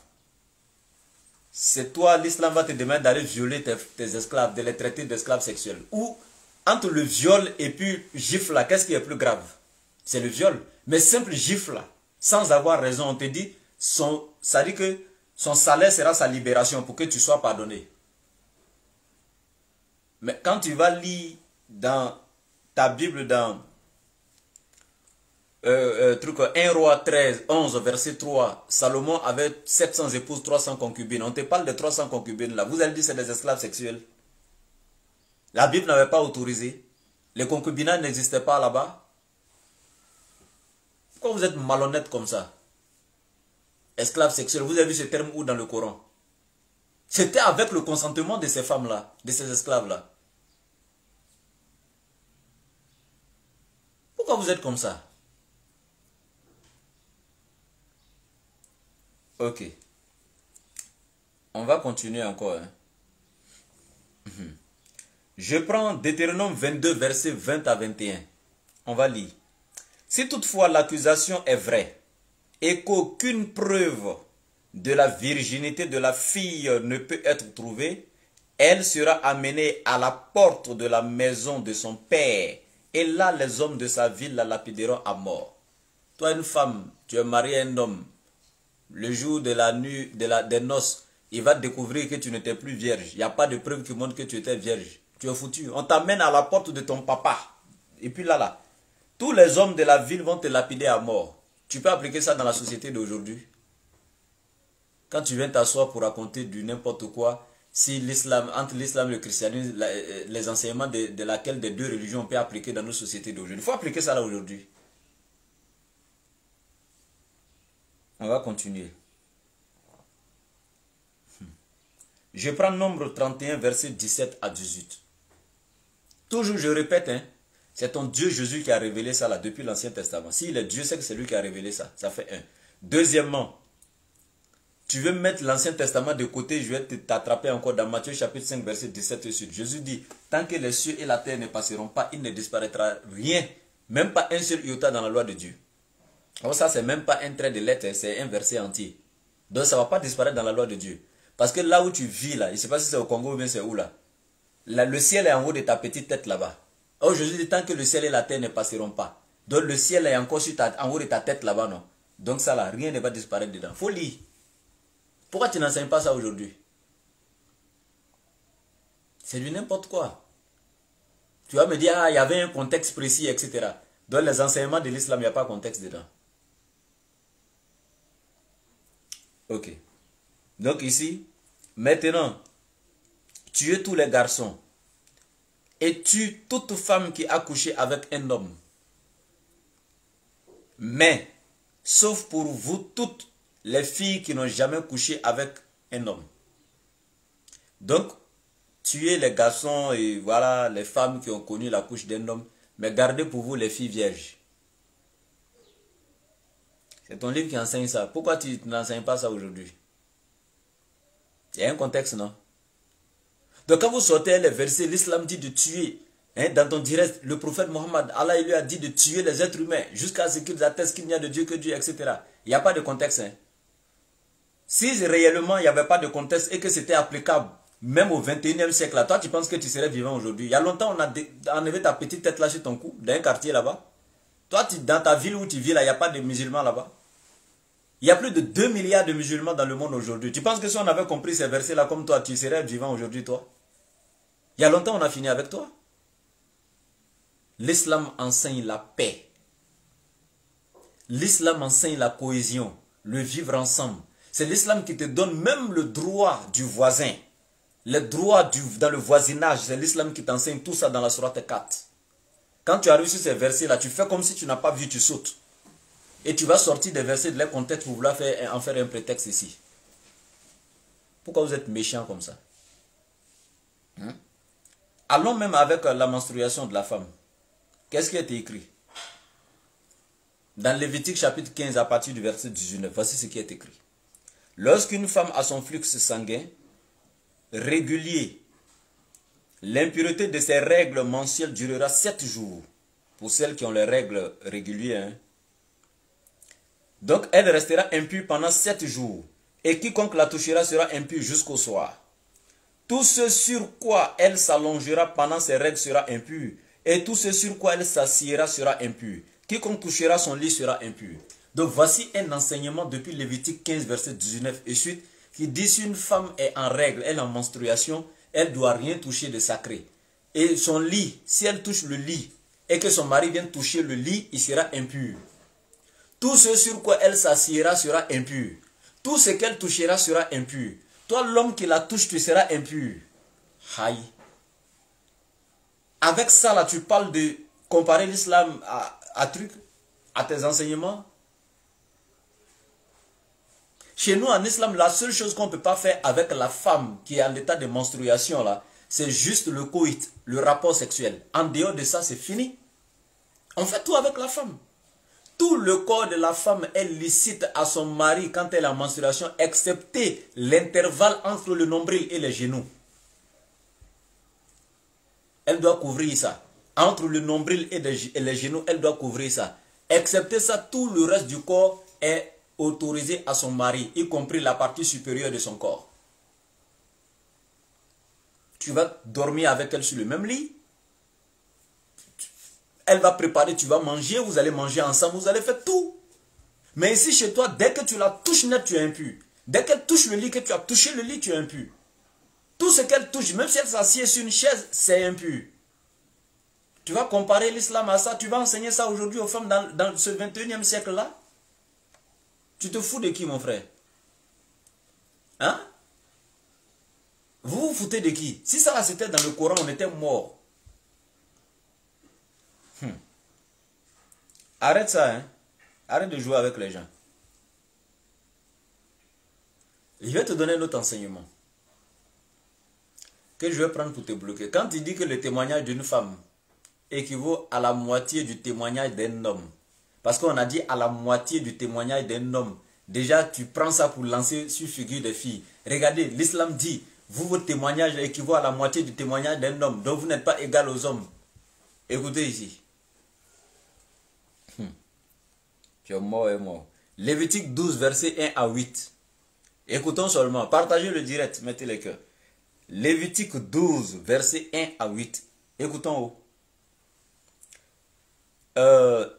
C'est toi, l'islam va te demander d'aller violer tes esclaves, de les traiter d'esclaves sexuels. Ou, entre le viol et puis gifle là, qu'est-ce qui est plus grave? C'est le viol. Mais simple gifle là, sans avoir raison, on te dit, ça dit que son salaire sera sa libération pour que tu sois pardonné. Mais quand tu vas lire dans ta Bible, dans 1 roi 13, 11, verset 3, Salomon avait 700 épouses, 300 concubines. On te parle de 300 concubines là. Vous allez dire que c'est des esclaves sexuels. La Bible n'avait pas autorisé. Les concubinats n'existaient pas là-bas. Pourquoi vous êtes malhonnête comme ça? Esclaves sexuels, vous avez vu ce terme où dans le Coran? C'était avec le consentement de ces femmes-là, de ces esclaves-là. Pourquoi vous êtes comme ça? Ok. On va continuer encore. Hein. Je prends Deutéronome 22, versets 20 à 21. On va lire. Si toutefois l'accusation est vraie et qu'aucune preuve de la virginité de la fille ne peut être trouvée, elle sera amenée à la porte de la maison de son père. Et là, les hommes de sa ville la lapideront à mort. Toi, une femme, tu es marié à un homme. Le jour de la nuit, des noces, il va découvrir que tu n'étais plus vierge. Il n'y a pas de preuve qui montre que tu étais vierge. Tu es foutu. On t'amène à la porte de ton papa. Et puis là, tous les hommes de la ville vont te lapider à mort. Tu peux appliquer ça dans la société d'aujourd'hui. Quand tu viens t'asseoir pour raconter du n'importe quoi, si l'islam, entre l'islam et le christianisme, les enseignements de laquelle des deux religions on peut appliquer dans nos sociétés d'aujourd'hui. Il faut appliquer ça là aujourd'hui. On va continuer. Je prends Nombre 31, verset 17 à 18. Toujours je répète, hein, c'est ton Dieu Jésus qui a révélé ça là depuis l'Ancien Testament. S'il est Dieu, c'est que c'est lui qui a révélé ça. Ça fait un. Deuxièmement, tu veux mettre l'Ancien Testament de côté, je vais t'attraper encore dans Matthieu chapitre 5, verset 17 et suite. Jésus dit, tant que les cieux et la terre ne passeront pas, il ne disparaîtra rien, même pas un seul iota dans la loi de Dieu. Alors ça, c'est même pas un trait de lettre, c'est un verset entier. Donc ça ne va pas disparaître dans la loi de Dieu. Parce que là où tu vis, là, je ne sais pas si c'est au Congo ou bien c'est où là, le ciel est en haut de ta petite tête là-bas. Oh, Jésus dit, tant que le ciel et la terre ne passeront pas. Donc le ciel est encore en haut de ta tête là-bas, non? Donc ça là, rien ne va disparaître dedans. Faut lire. Pourquoi tu n'enseignes pas ça aujourd'hui? C'est du n'importe quoi. Tu vas me dire, ah, il y avait un contexte précis, etc. Dans les enseignements de l'islam, il n'y a pas de contexte dedans. Ok. Donc ici, maintenant, tuez tous les garçons et tue toute femme qui a couché avec un homme. Mais, sauf pour vous toutes les filles qui n'ont jamais couché avec un homme. Donc, tuez les garçons et voilà les femmes qui ont connu la couche d'un homme, mais gardez pour vous les filles vierges. C'est ton livre qui enseigne ça. Pourquoi tu n'enseignes pas ça aujourd'hui? Il y a un contexte, non? Donc quand vous sortez les versets, l'islam dit de tuer. Hein, dans ton direct, le prophète Mohammed, Allah il lui a dit de tuer les êtres humains jusqu'à ce qu'ils attestent qu'il n'y a de Dieu que Dieu, etc. Il n'y a pas de contexte. Hein. Si réellement il n'y avait pas de contexte et que c'était applicable même au 21e siècle, là, toi tu penses que tu serais vivant aujourd'hui? Il y a longtemps on a enlevé ta petite tête là sur ton cou, dans un quartier là-bas. Toi dans ta ville où tu vis là, il n'y a pas de musulmans là-bas. Il y a plus de 2 milliards de musulmans dans le monde aujourd'hui. Tu penses que si on avait compris ces versets là comme toi, tu serais vivant aujourd'hui toi? Il y a longtemps on a fini avec toi. L'islam enseigne la paix. L'islam enseigne la cohésion, le vivre ensemble. C'est l'islam qui te donne même le droit du voisin. Le droit dans le voisinage, c'est l'islam qui t'enseigne tout ça dans la sourate 4. Quand tu arrives sur ces versets-là, tu fais comme si tu n'as pas vu, tu sautes. Et tu vas sortir des versets de leur contexte pour vouloir en faire un prétexte ici. Pourquoi vous êtes méchants comme ça? Allons même avec la menstruation de la femme. Qu'est-ce qui a été écrit? Dans Lévitique chapitre 15 à partir du verset 19, voici ce qui est écrit. Lorsqu'une femme a son flux sanguin régulier, l'impureté de ses règles mensuelles durera 7 jours. Pour celles qui ont les règles régulières. Donc elle restera impure pendant 7 jours. Et quiconque la touchera sera impur jusqu'au soir. Tout ce sur quoi elle s'allongera pendant ses règles sera impur. Et tout ce sur quoi elle s'assiera sera impur. Quiconque touchera son lit sera impur. Donc voici un enseignement depuis Lévitique 15 verset 19 et suite qui dit si une femme est en règle, elle est en menstruation, elle ne doit rien toucher de sacré. Et son lit, si elle touche le lit et que son mari vient toucher le lit, il sera impur. Tout ce sur quoi elle s'assiera sera impur. Tout ce qu'elle touchera sera impur. Toi l'homme qui la touche, tu seras impur. Aïe. Avec ça là, tu parles de comparer l'islam à tes enseignements. Chez nous en islam, la seule chose qu'on ne peut pas faire avec la femme qui est en état de menstruation là, c'est juste le coït, le rapport sexuel. En dehors de ça, c'est fini. On fait tout avec la femme. Tout le corps de la femme est licite à son mari quand elle est en menstruation, excepté l'intervalle entre le nombril et les genoux. Elle doit couvrir ça. Entre le nombril et les genoux, elle doit couvrir ça. Excepté ça, tout le reste du corps est autorisé à son mari, y compris la partie supérieure de son corps. Tu vas dormir avec elle sur le même lit. Elle va préparer, tu vas manger, vous allez manger ensemble, vous allez faire tout. Mais ici chez toi, dès que tu la touches net, tu es impur. Dès qu'elle touche le lit, que tu as touché le lit, tu es impur. Tout ce qu'elle touche, même si elle s'assied sur une chaise, c'est impur. Tu vas comparer l'islam à ça, tu vas enseigner ça aujourd'hui aux femmes dans ce 21e siècle-là. Tu te fous de qui, mon frère? Hein? Vous vous foutez de qui? Si ça c'était dans le Coran, on était mort. Arrête ça, hein? Arrête de jouer avec les gens. Je vais te donner un autre enseignement que je vais prendre pour te bloquer. Quand tu dis que le témoignage d'une femme équivaut à la moitié du témoignage d'un homme, parce qu'on a dit à la moitié du témoignage d'un homme, déjà tu prends ça pour lancer sur figure des filles. Regardez, l'islam dit, vous, votre témoignage équivaut à la moitié du témoignage d'un homme, donc vous n'êtes pas égal aux hommes. Écoutez ici. Tu es mort et mort. Lévitique 12, verset 1 à 8. Écoutons seulement. Partagez le direct. Mettez les cœurs. Lévitique 12, verset 1 à 8. Écoutons.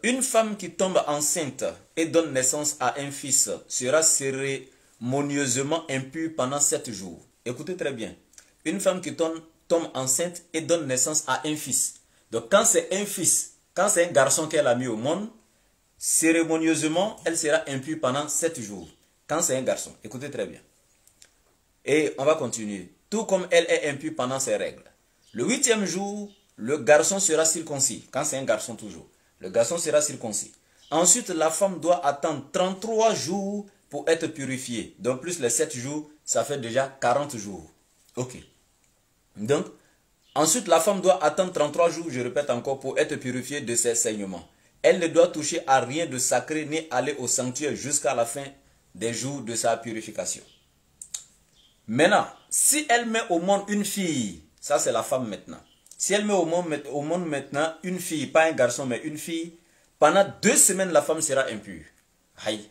Une femme qui tombe enceinte et donne naissance à un fils sera cérémonieusement impure pendant 7 jours. Écoutez très bien. Une femme qui tombe enceinte et donne naissance à un fils. Donc quand c'est un fils, quand c'est un garçon qu'elle a mis au monde, cérémonieusement, elle sera impure pendant 7 jours. Quand c'est un garçon, écoutez très bien. Et on va continuer. Tout comme elle est impure pendant ses règles. Le 8e jour, le garçon sera circoncis. Quand c'est un garçon toujours. Le garçon sera circoncis. Ensuite, la femme doit attendre 33 jours pour être purifiée. Donc, plus les 7 jours, ça fait déjà 40 jours. Ok. Donc, ensuite, la femme doit attendre 33 jours, je répète encore, pour être purifiée de ses saignements. Elle ne doit toucher à rien de sacré ni aller au sanctuaire jusqu'à la fin des jours de sa purification. Maintenant, si elle met au monde une fille, ça c'est la femme maintenant. Si elle met au monde maintenant une fille, pas un garçon mais une fille, pendant 2 semaines la femme sera impure. Aïe.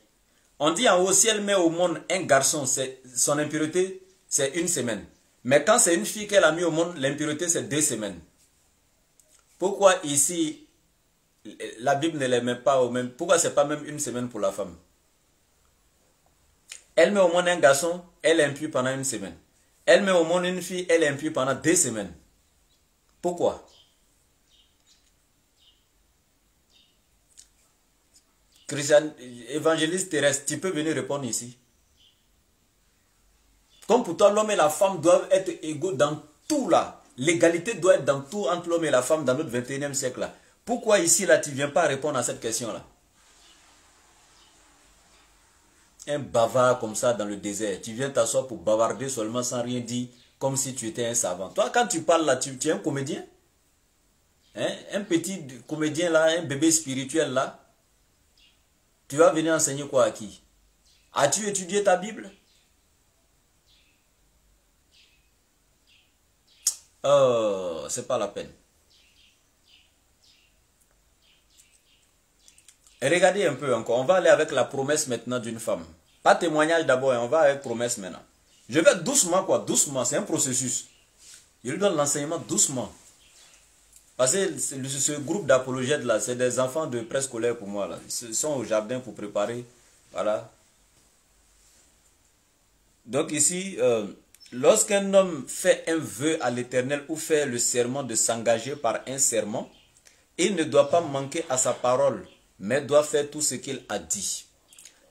On dit en haut, si elle met au monde un garçon, son impureté c'est 1 semaine. Mais quand c'est une fille qu'elle a mis au monde, l'impureté c'est 2 semaines. Pourquoi ici la Bible ne les met pas au même? Pourquoi c'est pas même 1 semaine pour la femme? Elle met au monde un garçon, elle est impure pendant 1 semaine. Elle met au monde une fille, elle est impure pendant 2 semaines. Pourquoi? Christian, évangéliste terrestre, tu peux venir répondre ici. Comme pour toi, l'homme et la femme doivent être égaux dans tout là. L'égalité doit être dans tout entre l'homme et la femme dans notre 21e siècle là. Pourquoi ici là, tu ne viens pas répondre à cette question là? Un bavard comme ça dans le désert. Tu viens t'asseoir pour bavarder seulement sans rien dire, comme si tu étais un savant. Toi, quand tu parles là, tu es un comédien. Hein? Un petit comédien là, un bébé spirituel là. Tu vas venir enseigner quoi à qui? As-tu étudié ta Bible? C'est pas la peine. Et regardez un peu encore. On va aller avec la promesse maintenant d'une femme. Pas témoignage d'abord, on va avec promesse maintenant. Je vais doucement quoi, doucement, c'est un processus. Je lui donne l'enseignement doucement. Parce que ce groupe d'apologètes là, c'est des enfants de préscolaire pour moi là. Ils sont au jardin pour préparer. Voilà. Donc ici, lorsqu'un homme fait un vœu à l'Éternel ou fait le serment de s'engager par un serment, il ne doit pas manquer à sa parole, mais doit faire tout ce qu'il a dit.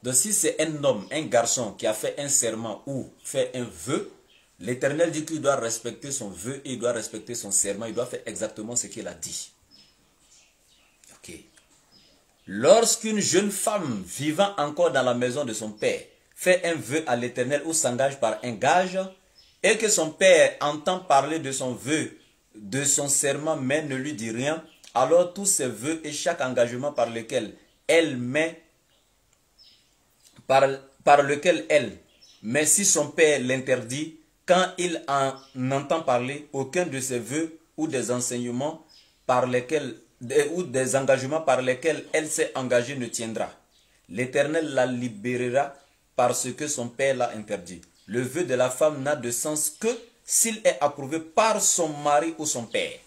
Donc si c'est un homme, un garçon qui a fait un serment ou fait un vœu, l'Éternel dit qu'il doit respecter son vœu et il doit respecter son serment, il doit faire exactement ce qu'il a dit. Ok. Lorsqu'une jeune femme vivant encore dans la maison de son père fait un vœu à l'Éternel ou s'engage par un gage, et que son père entend parler de son vœu, de son serment, mais ne lui dit rien, alors tous ses vœux et chaque engagement par lequel elle met, mais si son père l'interdit, quand il en entend parler, aucun de ses vœux ou des enseignements par lesquels, ou des engagements par lesquels elle s'est engagée ne tiendra. L'Éternel la libérera parce que son père l'a interdit. Le vœu de la femme n'a de sens que s'il est approuvé par son mari ou son père.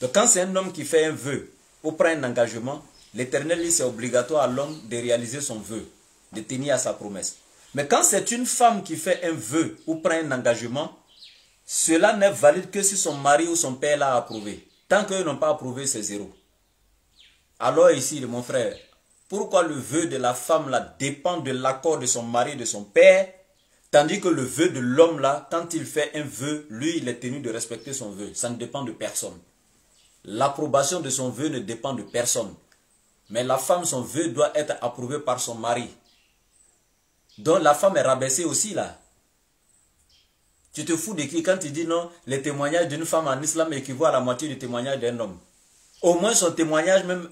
Donc quand c'est un homme qui fait un vœu ou prend un engagement, l'Éternel dit c'est obligatoire à l'homme de réaliser son vœu, de tenir à sa promesse. Mais quand c'est une femme qui fait un vœu ou prend un engagement, cela n'est valide que si son mari ou son père l'a approuvé. Tant qu'eux n'ont pas approuvé, c'est zéro. Alors ici, mon frère, pourquoi le vœu de la femme là dépend de l'accord de son mari et de son père, tandis que le vœu de l'homme là, quand il fait un vœu, lui, il est tenu de respecter son vœu. Ça ne dépend de personne. L'approbation de son vœu ne dépend de personne. Mais la femme, son vœu doit être approuvé par son mari. Donc la femme est rabaissée aussi là. Tu te fous de qui quand tu dis non, les témoignages d'une femme en islam équivaut à la moitié du témoignage d'un homme. Au moins son témoignage même,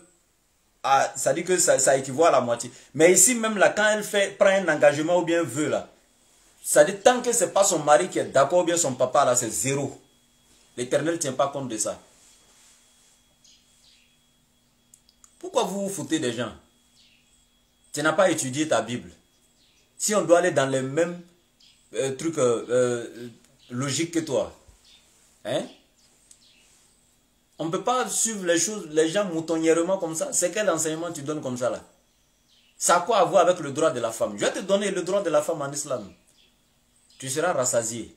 ça dit que ça équivaut à la moitié. Mais ici même là, quand elle prend un engagement ou bien un vœu là, ça dit tant que ce n'est pas son mari qui est d'accord ou bien son papa là, c'est zéro. L'Éternel ne tient pas compte de ça. Pourquoi vous vous foutez des gens? Tu n'as pas étudié ta Bible. Si on doit aller dans les mêmes trucs logiques que toi, hein? On ne peut pas suivre les choses, les gens moutonnièrement comme ça. C'est quel enseignement tu donnes comme ça là? Ça a quoi à voir avec le droit de la femme? Je vais te donner le droit de la femme en islam. Tu seras rassasié.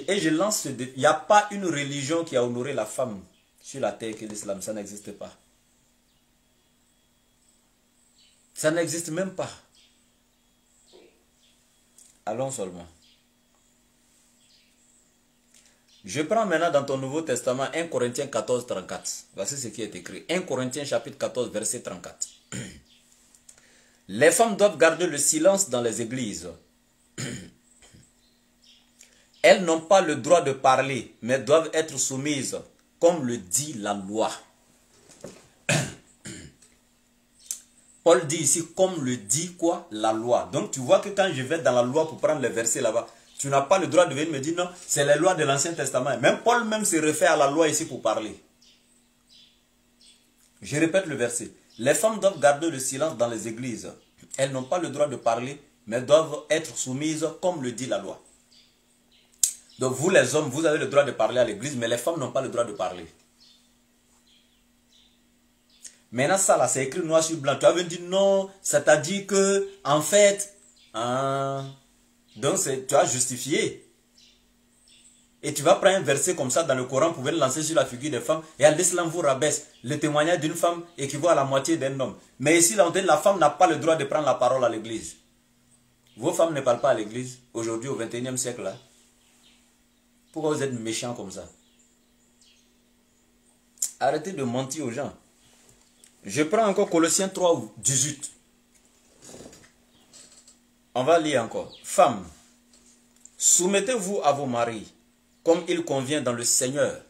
Et je lance ce défi. Il n'y a pas une religion qui a honoré la femme sur la terre que l'islam. Ça n'existe pas. Ça n'existe même pas. Allons seulement. Je prends maintenant dans ton Nouveau Testament 1 Corinthiens 14, 34. Voici ce qui est écrit. 1 Corinthiens chapitre 14, verset 34. Les femmes doivent garder le silence dans les églises. Elles n'ont pas le droit de parler, mais doivent être soumises, comme le dit la loi. Paul dit ici, comme le dit quoi? La loi. Donc tu vois que quand je vais dans la loi pour prendre les versets là-bas, tu n'as pas le droit de venir me dire non, c'est les lois de l'Ancien Testament. Même Paul même se réfère à la loi ici pour parler. Je répète le verset. Les femmes doivent garder le silence dans les églises. Elles n'ont pas le droit de parler, mais doivent être soumises comme le dit la loi. Donc vous les hommes, vous avez le droit de parler à l'église, mais les femmes n'ont pas le droit de parler. Maintenant ça là, c'est écrit noir sur blanc. Tu avais dit non, ça t'a dit que, en fait, donc tu as justifié. Et tu vas prendre un verset comme ça dans le Coran pour venir lancer sur la figure des femmes. Et l'islam vous rabaisse. Le témoignage d'une femme équivaut à la moitié d'un homme. Mais ici, là, la femme n'a pas le droit de prendre la parole à l'église. Vos femmes ne parlent pas à l'église aujourd'hui au 21e siècle. Là. Pourquoi vous êtes méchants comme ça? Arrêtez de mentir aux gens. Je prends encore Colossiens 3, 18. On va lire encore. Femmes, soumettez-vous à vos maris, comme il convient dans le Seigneur.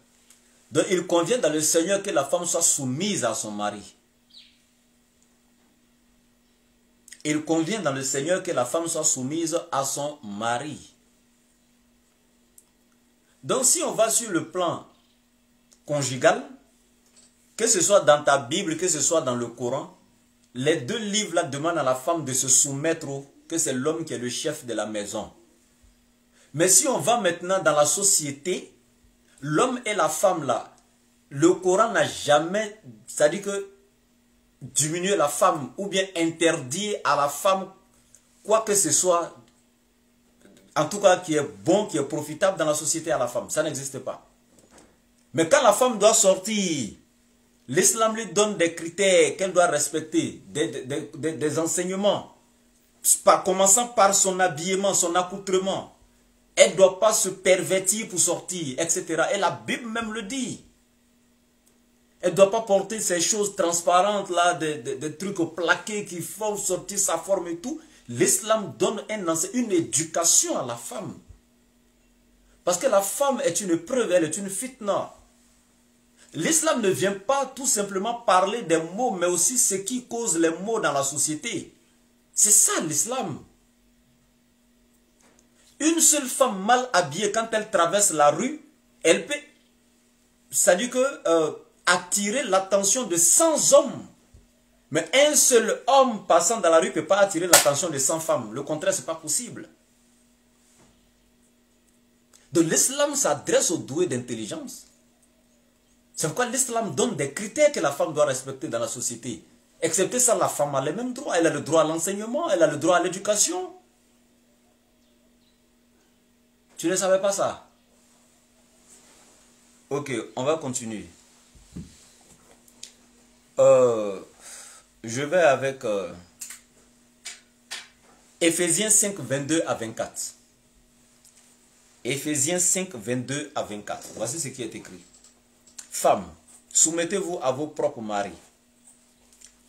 Donc il convient dans le Seigneur que la femme soit soumise à son mari. Il convient dans le Seigneur que la femme soit soumise à son mari. Donc si on va sur le plan conjugal, que ce soit dans ta Bible, que ce soit dans le Coran, les deux livres-là demandent à la femme de se soumettre que c'est l'homme qui est le chef de la maison. Mais si on va maintenant dans la société, l'homme et la femme là, le Coran n'a jamais, c'est-à-dire que diminuer la femme ou bien interdire à la femme quoi que ce soit, en tout cas qui est bon, qui est profitable dans la société à la femme. Ça n'existe pas. Mais quand la femme doit sortir, l'islam lui donne des critères qu'elle doit respecter, des enseignements, commençant par son habillement, son accoutrement. Elle ne doit pas se pervertir pour sortir, etc. Et la Bible même le dit. Elle ne doit pas porter ces choses transparentes là, des trucs plaqués qui font sortir sa forme et tout. L'islam donne une éducation à la femme. Parce que la femme est une preuve, elle est une fitna. L'islam ne vient pas tout simplement parler des mots, mais aussi ce qui cause les maux dans la société. C'est ça l'islam. Une seule femme mal habillée, quand elle traverse la rue, elle peut, c'est-à-dire que, attirer l'attention de 100 hommes. Mais un seul homme passant dans la rue ne peut pas attirer l'attention de 100 femmes. Le contraire, ce n'est pas possible. Donc l'islam s'adresse aux doués d'intelligence. C'est pourquoi l'islam donne des critères que la femme doit respecter dans la société. Excepté ça, la femme a les mêmes droits. Elle a le droit à l'enseignement, elle a le droit à l'éducation. Tu ne savais pas ça? Ok, on va continuer. Je vais avec Éphésiens 5, 22 à 24. Éphésiens 5, 22 à 24. Voici ce qui est écrit. Femmes, soumettez-vous à vos propres maris,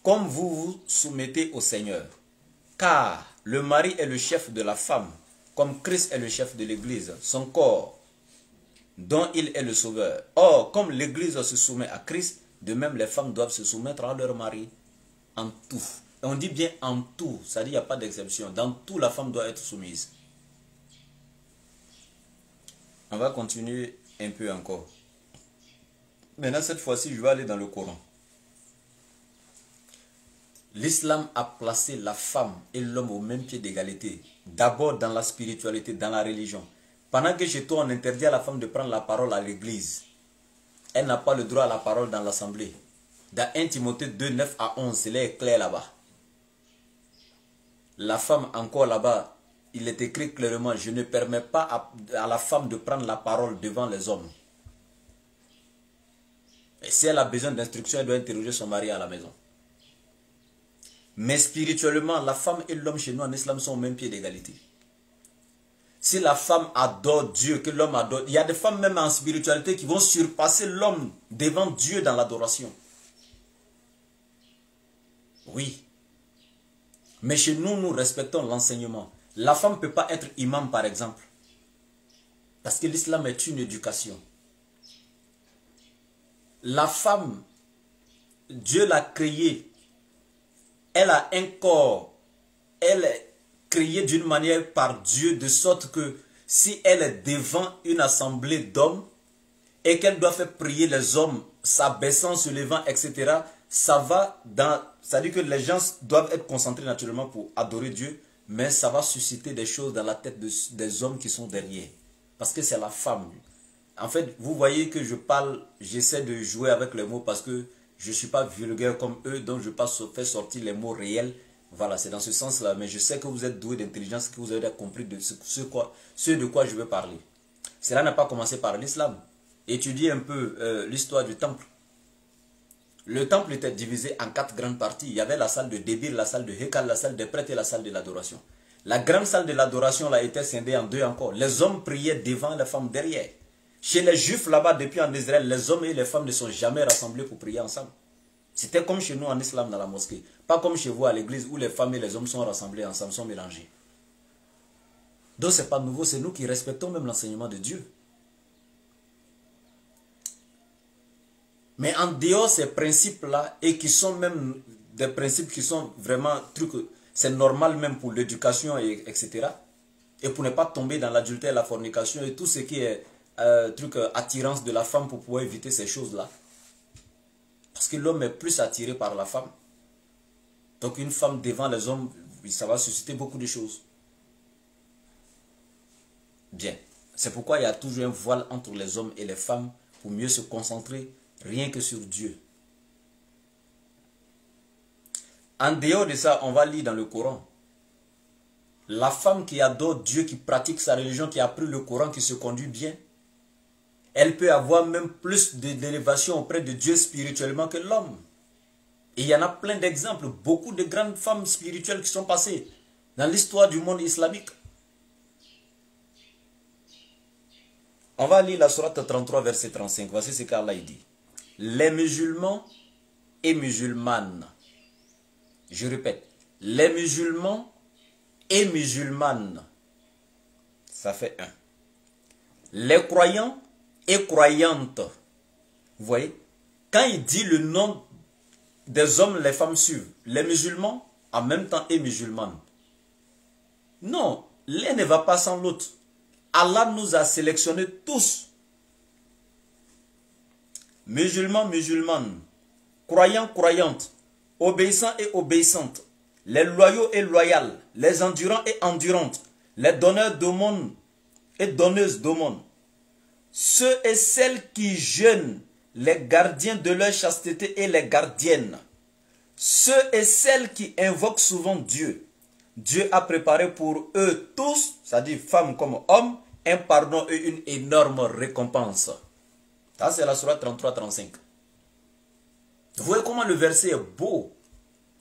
comme vous vous soumettez au Seigneur. Car le mari est le chef de la femme, comme Christ est le chef de l'Église, son corps, dont il est le sauveur. Or, comme l'Église se soumet à Christ, de même les femmes doivent se soumettre à leur mari en tout. Et on dit bien en tout, c'est-à-dire qu'il n'y a pas d'exception. Dans tout, la femme doit être soumise. On va continuer un peu encore. Maintenant, cette fois-ci, je vais aller dans le Coran. L'islam a placé la femme et l'homme au même pied d'égalité. D'abord dans la spiritualité, dans la religion. Pendant que chez toi, on interdit à la femme de prendre la parole à l'église. Elle n'a pas le droit à la parole dans l'assemblée. Dans 1 Timothée 2, 9 à 11, c'est là clair là-bas. La femme encore là-bas, il est écrit clairement, je ne permets pas à la femme de prendre la parole devant les hommes. Et si elle a besoin d'instruction, elle doit interroger son mari à la maison. Mais spirituellement, la femme et l'homme chez nous en islam sont au même pied d'égalité. Si la femme adore Dieu, que l'homme adore, il y a des femmes même en spiritualité qui vont surpasser l'homme devant Dieu dans l'adoration. Oui. Mais chez nous, nous respectons l'enseignement. La femme ne peut pas être imam, par exemple. Parce que l'islam est une éducation. La femme, Dieu l'a créée. Elle a un corps. Elle est créée d'une manière par Dieu, de sorte que si elle est devant une assemblée d'hommes et qu'elle doit faire prier les hommes, s'abaissant, se levant, etc., ça va dans... C'est-à-dire que les gens doivent être concentrés naturellement pour adorer Dieu, mais ça va susciter des choses dans la tête des hommes qui sont derrière. Parce que c'est la femme. En fait, vous voyez que je parle, j'essaie de jouer avec les mots parce que je ne suis pas vulgaire comme eux, donc je fais sortir les mots réels. Voilà, c'est dans ce sens-là. Mais je sais que vous êtes doué d'intelligence, que vous avez compris de ce de quoi je veux parler. Cela n'a pas commencé par l'islam. Étudiez un peu l'histoire du temple. Le temple était divisé en 4 grandes parties. Il y avait la salle de Débir, la salle de Hekal, la salle des prêtres et la salle de l'adoration. La grande salle de l'adoration là était scindée en 2 encore. Les hommes priaient devant, les femmes derrière. Chez les juifs là-bas, depuis en Israël, les hommes et les femmes ne sont jamais rassemblés pour prier ensemble. C'était comme chez nous en islam dans la mosquée. Pas comme chez vous à l'église où les femmes et les hommes sont rassemblés ensemble, sont mélangés. Donc ce n'est pas nouveau, c'est nous qui respectons même l'enseignement de Dieu. Mais en dehors de ces principes-là, et qui sont même des principes qui sont vraiment trucs, c'est normal même pour l'éducation, etc. Et pour ne pas tomber dans l'adultère, la fornication et tout ce qui est attirance de la femme pour pouvoir éviter ces choses-là. Parce que l'homme est plus attiré par la femme. Donc une femme devant les hommes, ça va susciter beaucoup de choses. Bien. C'est pourquoi il y a toujours un voile entre les hommes et les femmes pour mieux se concentrer rien que sur Dieu. En dehors de ça, on va lire dans le Coran. La femme qui adore Dieu, qui pratique sa religion, qui a appris le Coran, qui se conduit bien, elle peut avoir même plus d'élévation auprès de Dieu spirituellement que l'homme. Et il y en a plein d'exemples, beaucoup de grandes femmes spirituelles qui sont passées dans l'histoire du monde islamique. On va lire la sourate 33, verset 35. Voici ce qu'Allah dit. Les musulmans et musulmanes. Je répète. Les musulmans et musulmanes. Ça fait 1. Les croyants et croyantes. Vous voyez? Quand il dit le nom des hommes, les femmes suivent. Les musulmans, en même temps, et musulmanes. Non, l'un ne va pas sans l'autre. Allah nous a sélectionnés tous. Musulmans, musulmanes, croyants, croyantes, obéissants et obéissantes, les loyaux et loyales, les endurants et endurantes, les donneurs d'aumône et donneuses d'aumône, ceux et celles qui jeûnent, les gardiens de leur chasteté et les gardiennes, ceux et celles qui invoquent souvent Dieu. Dieu a préparé pour eux tous, c'est-à-dire femmes comme hommes, un pardon et une énorme récompense. Ça, c'est la sourate 33-35. Vous voyez comment le verset est beau.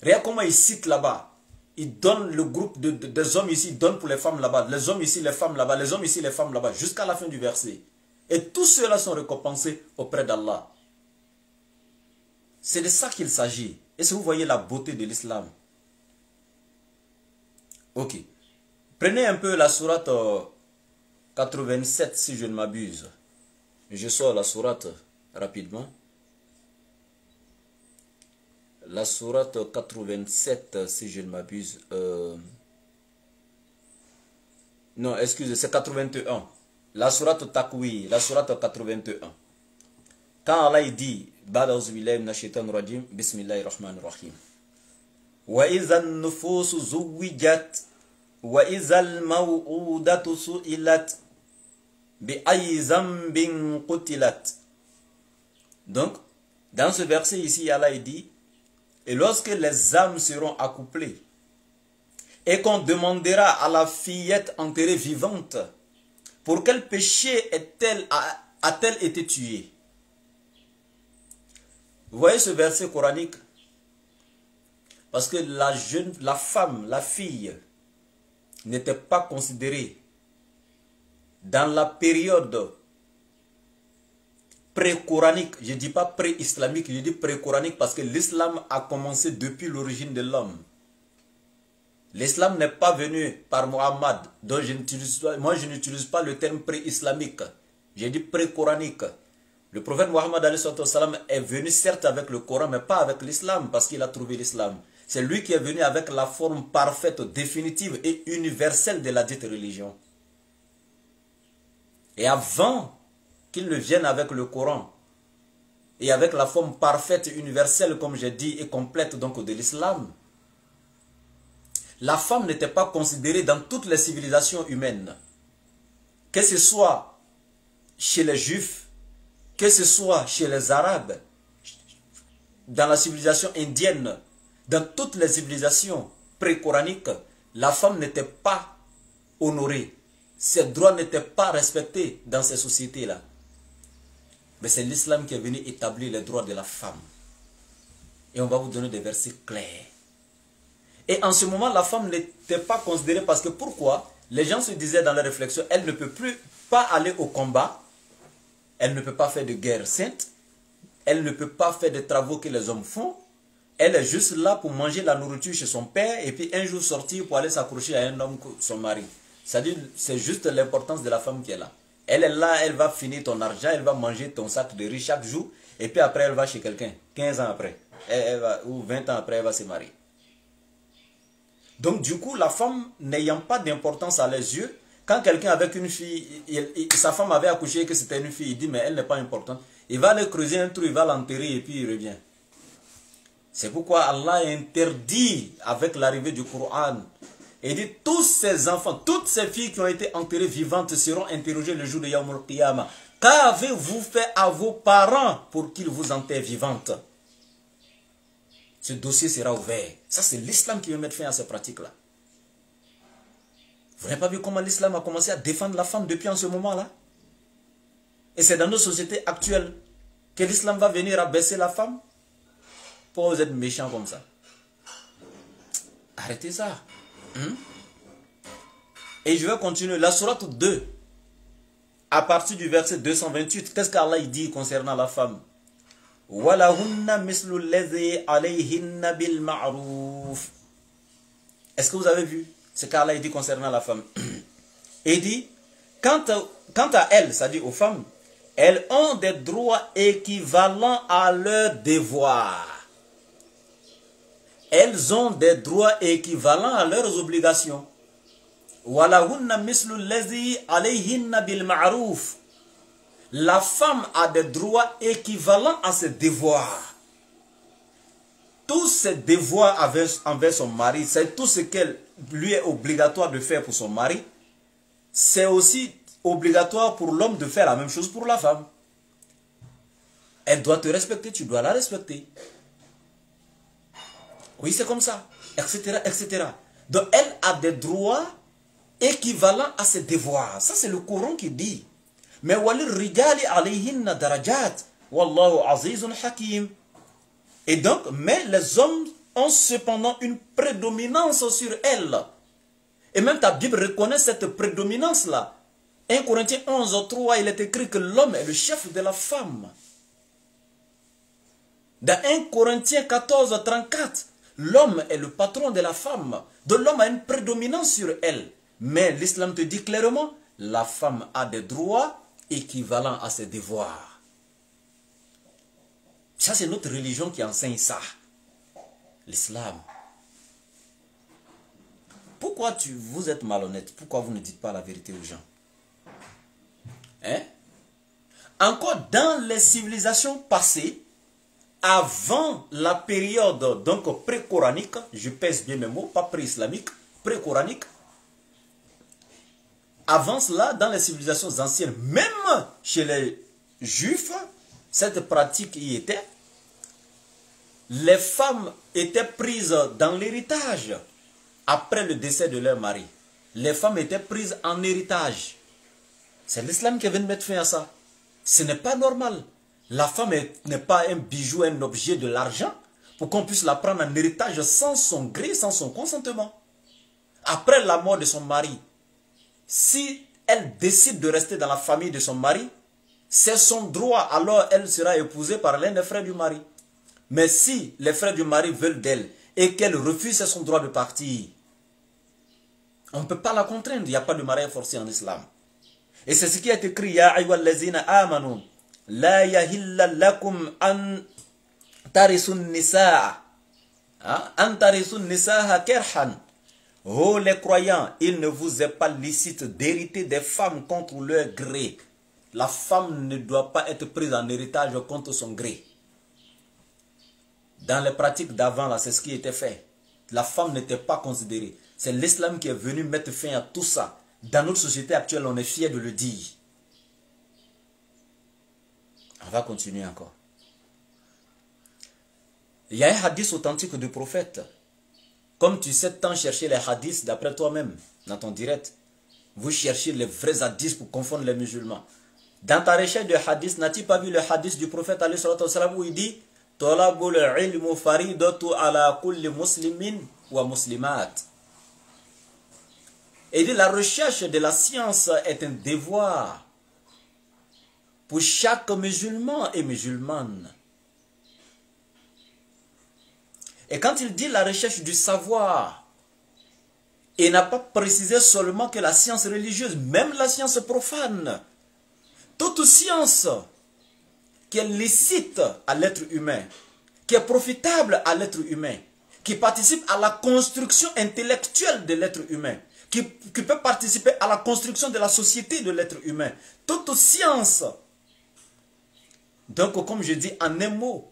Regarde comment il cite là-bas. Il donne le groupe des hommes ici, il donne pour les femmes là-bas. Les hommes ici, les femmes là-bas. Les hommes ici, les femmes là-bas. Jusqu'à la fin du verset. Et tous ceux-là sont récompensés auprès d'Allah. C'est de ça qu'il s'agit. Et si vous voyez la beauté de l'islam. Ok. Prenez un peu la sourate 87 si je ne m'abuse. Je sors la sourate rapidement. La sourate 87 si je ne m'abuse. Non, excusez, c'est 81. La sourate Takwi, la sourate 81. Quand Allah dit Ba'da'uzubillahi minash shaitanir rajim, bismillahir rahmanir rahim. Wa izan nufusu zuwijat wa izal maw'udatu su'ilat bi ayyi zambin qutilat. Donc, dans ce verset ici, Allah dit, et lorsque les âmes seront accouplées et qu'on demandera à la fillette enterrée vivante, pour quel péché a-t-elle été tuée? Vous voyez ce verset coranique? Parce que la femme, la fille, n'était pas considérée dans la période pré-coranique, je ne dis pas pré-islamique, je dis pré-coranique parce que l'islam a commencé depuis l'origine de l'homme. L'islam n'est pas venu par Mohammed, donc moi je n'utilise pas le terme pré-islamique, j'ai dit pré-coranique. Le prophète Mohammed est venu certes avec le Coran, mais pas avec l'islam, parce qu'il a trouvé l'islam. C'est lui qui est venu avec la forme parfaite, définitive et universelle de la dite religion. Et avant qu'il ne vienne avec le Coran, et avec la forme parfaite, universelle, comme j'ai dit, et complète donc de l'islam, la femme n'était pas considérée dans toutes les civilisations humaines. Que ce soit chez les Juifs, que ce soit chez les Arabes, dans la civilisation indienne, dans toutes les civilisations pré-coraniques, la femme n'était pas honorée. Ses droits n'étaient pas respectés dans ces sociétés-là. Mais c'est l'islam qui est venu établir les droits de la femme. Et on va vous donner des versets clairs. Et en ce moment, la femme n'était pas considérée parce que pourquoi? Les gens se disaient dans la réflexion, elle ne peut plus pas aller au combat, elle ne peut pas faire de guerre sainte, elle ne peut pas faire des travaux que les hommes font, elle est juste là pour manger la nourriture chez son père et puis un jour sortir pour aller s'accrocher à un homme, son mari. C'est-à-dire, c'est juste l'importance de la femme qui est là. Elle est là, elle va finir ton argent, elle va manger ton sac de riz chaque jour et puis après elle va chez quelqu'un, 15 ans après, ou 20 ans après elle va se marier. Donc du coup, la femme n'ayant pas d'importance à leurs yeux, quand quelqu'un avec une fille, sa femme avait accouché et que c'était une fille, il dit mais elle n'est pas importante. Il va aller creuser un trou, il va l'enterrer et puis il revient. C'est pourquoi Allah interdit avec l'arrivée du Coran. Il dit tous ces enfants, toutes ces filles qui ont été enterrées vivantes seront interrogées le jour de Yawm al-Qiyamah. Qu'avez-vous fait à vos parents pour qu'ils vous enterrent vivantes? Ce dossier sera ouvert. Ça, c'est l'islam qui veut mettre fin à ces pratiques-là. Vous n'avez pas vu comment l'islam a commencé à défendre la femme depuis en ce moment-là? Et c'est dans nos sociétés actuelles que l'islam va venir abaisser la femme? Pour vous être méchant comme ça. Arrêtez ça. Et je vais continuer. La sourate 2, à partir du verset 228, qu'est-ce qu'Allah dit concernant la femme? Est-ce que vous avez vu ce qu'Allah dit concernant la femme? Il dit, quant à elles, c'est-à-dire aux femmes, elles ont des droits équivalents à leurs devoirs. Elles ont des droits équivalents à leurs obligations. La femme a des droits équivalents à ses devoirs. Tous ses devoirs envers son mari, c'est tout ce qu'elle lui est obligatoire de faire pour son mari. C'est aussi obligatoire pour l'homme de faire la même chose pour la femme. Elle doit te respecter, tu dois la respecter. Oui, c'est comme ça, etc., etc. Donc, elle a des droits équivalents à ses devoirs. Ça, c'est le Coran qui dit. Mais walir rijali alayhinna darajat, wallahu azizun hakim. Et donc, mais les hommes ont cependant une prédominance sur elles. Et même ta Bible reconnaît cette prédominance-là. 1 Corinthiens 11, 3, il est écrit que l'homme est le chef de la femme. Dans 1 Corinthiens 14, 34, l'homme est le patron de la femme. Donc l'homme a une prédominance sur elle. Mais l'islam te dit clairement, la femme a des droits équivalents à ses devoirs. Ça, c'est notre religion qui enseigne ça. L'islam. Pourquoi vous êtes malhonnête? Pourquoi vous ne dites pas la vérité aux gens? Hein? Encore dans les civilisations passées, avant la période donc pré-coranique, je pèse bien mes mots, pas pré-islamique, pré-coranique, avant cela, dans les civilisations anciennes, même chez les juifs, cette pratique y était. Les femmes étaient prises dans l'héritage après le décès de leur mari. Les femmes étaient prises en héritage. C'est l'islam qui vient de mettre fin à ça. Ce n'est pas normal. La femme n'est pas un bijou, un objet de l'argent pour qu'on puisse la prendre en héritage sans son gré, sans son consentement. Après la mort de son mari, si elle décide de rester dans la famille de son mari, c'est son droit, alors elle sera épousée par l'un des frères du mari. Mais si les frères du mari veulent d'elle et qu'elle refuse, c'est son droit de partir. On ne peut pas la contraindre, il n'y a pas de mariage forcé en islam. Et c'est ce qui est écrit, Ya ayyuhallazina amanu, la yahilla lakum an tarisun nisaa. An tarisun nisaa kerhan. Oh les croyants, il ne vous est pas licite d'hériter des femmes contre leur gré. La femme ne doit pas être prise en héritage contre son gré. Dans les pratiques d'avant, là, c'est ce qui était fait. La femme n'était pas considérée. C'est l'islam qui est venu mettre fin à tout ça. Dans notre société actuelle, on est fier de le dire. On va continuer encore. Il y a un hadith authentique du prophète. Comme tu sais tant chercher les hadiths d'après toi-même, dans ton direct, vous cherchez les vrais hadiths pour confondre les musulmans. Dans ta recherche de hadith, n'as-tu pas vu le hadith du prophète où il dit Talabul ilmu faridatu ala kulli muslimin wa muslimat. Et il dit la recherche de la science est un devoir pour chaque musulman et musulmane. Et quand il dit la recherche du savoir, il n'a pas précisé seulement que la science religieuse, même la science profane, toute science qui est licite à l'être humain, qui est profitable à l'être humain, qui participe à la construction intellectuelle de l'être humain, qui peut participer à la construction de la société de l'être humain. Toute science, donc comme je dis en un mot,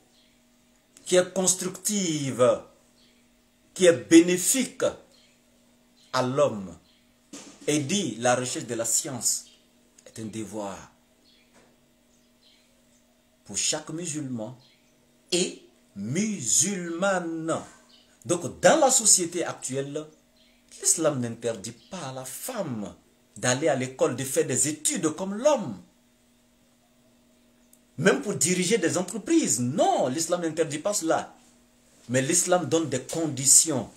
qui est constructive, qui est bénéfique à l'homme, et dit la recherche de la science est un devoir pour chaque musulman et musulmane. Donc dans la société actuelle, l'islam n'interdit pas à la femme d'aller à l'école, de faire des études comme l'homme. Même pour diriger des entreprises, non, l'islam n'interdit pas cela. Mais l'islam donne des conditions.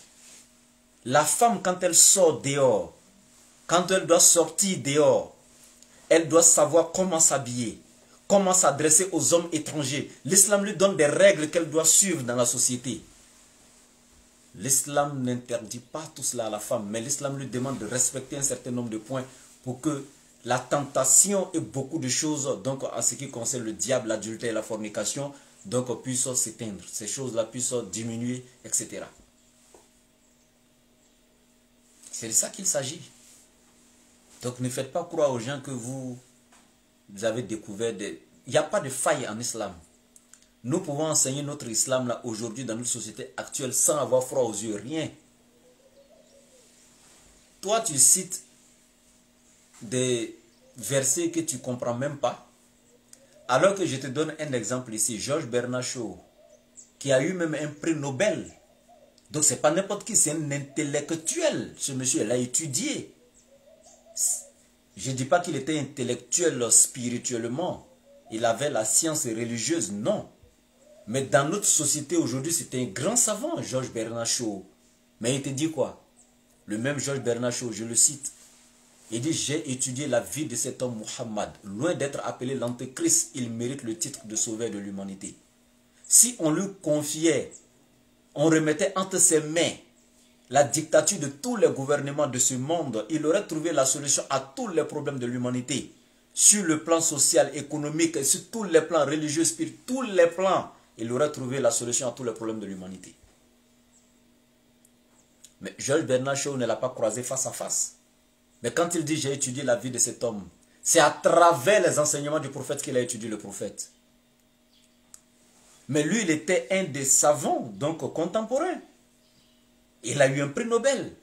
La femme, quand elle sort dehors, quand elle doit sortir dehors, elle doit savoir comment s'habiller, comment s'adresser aux hommes étrangers. L'islam lui donne des règles qu'elle doit suivre dans la société. L'islam n'interdit pas tout cela à la femme, mais l'islam lui demande de respecter un certain nombre de points pour que la tentation et beaucoup de choses, donc en ce qui concerne le diable, l'adultère et la fornication, donc puissent s'éteindre. Ces choses-là puissent diminuer, etc. C'est de ça qu'il s'agit. Donc ne faites pas croire aux gens que vous avez découvert des... Il n'y a pas de faille en islam. Nous pouvons enseigner notre islam là aujourd'hui dans notre société actuelle sans avoir froid aux yeux, rien. Toi tu cites des versets que tu ne comprends même pas. Alors que je te donne un exemple ici, Georges Bernard Shaw, qui a eu même un prix Nobel. Donc c'est pas n'importe qui, c'est un intellectuel. Ce monsieur, il a étudié. Je ne dis pas qu'il était intellectuel spirituellement. Il avait la science religieuse, non. Mais dans notre société aujourd'hui, c'était un grand savant, Georges Bernard Shaw. Mais il te dit quoi? Le même Georges Bernard Shaw, je le cite. Il dit, j'ai étudié la vie de cet homme Muhammad. Loin d'être appelé l'antéchrist, il mérite le titre de sauveur de l'humanité. Si on lui confiait, on remettait entre ses mains la dictature de tous les gouvernements de ce monde, il aurait trouvé la solution à tous les problèmes de l'humanité. Sur le plan social, économique, sur tous les plans religieux, spirituels, tous les plans, il aurait trouvé la solution à tous les problèmes de l'humanité. Mais Georges Bernard Shaw ne l'a pas croisé face à face. Mais quand il dit j'ai étudié la vie de cet homme, c'est à travers les enseignements du prophète qu'il a étudié le prophète. Mais lui, il était un des savants, donc contemporains. Il a eu un prix Nobel.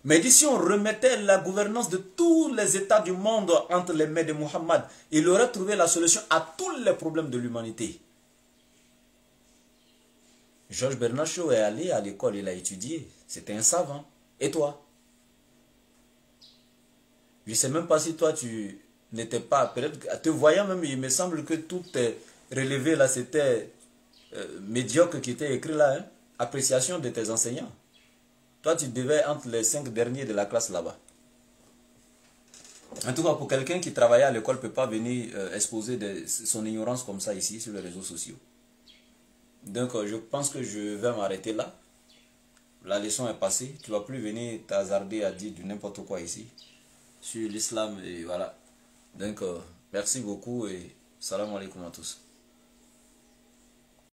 Mais il dit, si on remettait la gouvernance de tous les États du monde entre les mains de Muhammad, il aurait trouvé la solution à tous les problèmes de l'humanité. Georges Bernard Shaw est allé à l'école, il a étudié. C'était un savant. Et toi? Je ne sais même pas si toi tu n'étais pas, peut-être, te voyant même, il me semble que tout est relevé là, c'était médiocre qui était écrit là, hein? Appréciation de tes enseignants. Toi tu devais entre les 5 derniers de la classe là-bas. En tout cas, pour quelqu'un qui travaillait à l'école, ne peut pas venir exposer son ignorance comme ça ici sur les réseaux sociaux. Donc, je pense que je vais m'arrêter là. La leçon est passée. Tu ne vas plus venir t'hasarder à dire du n'importe quoi ici sur l'islam et voilà. Donc, merci beaucoup et salam alaikum à tous.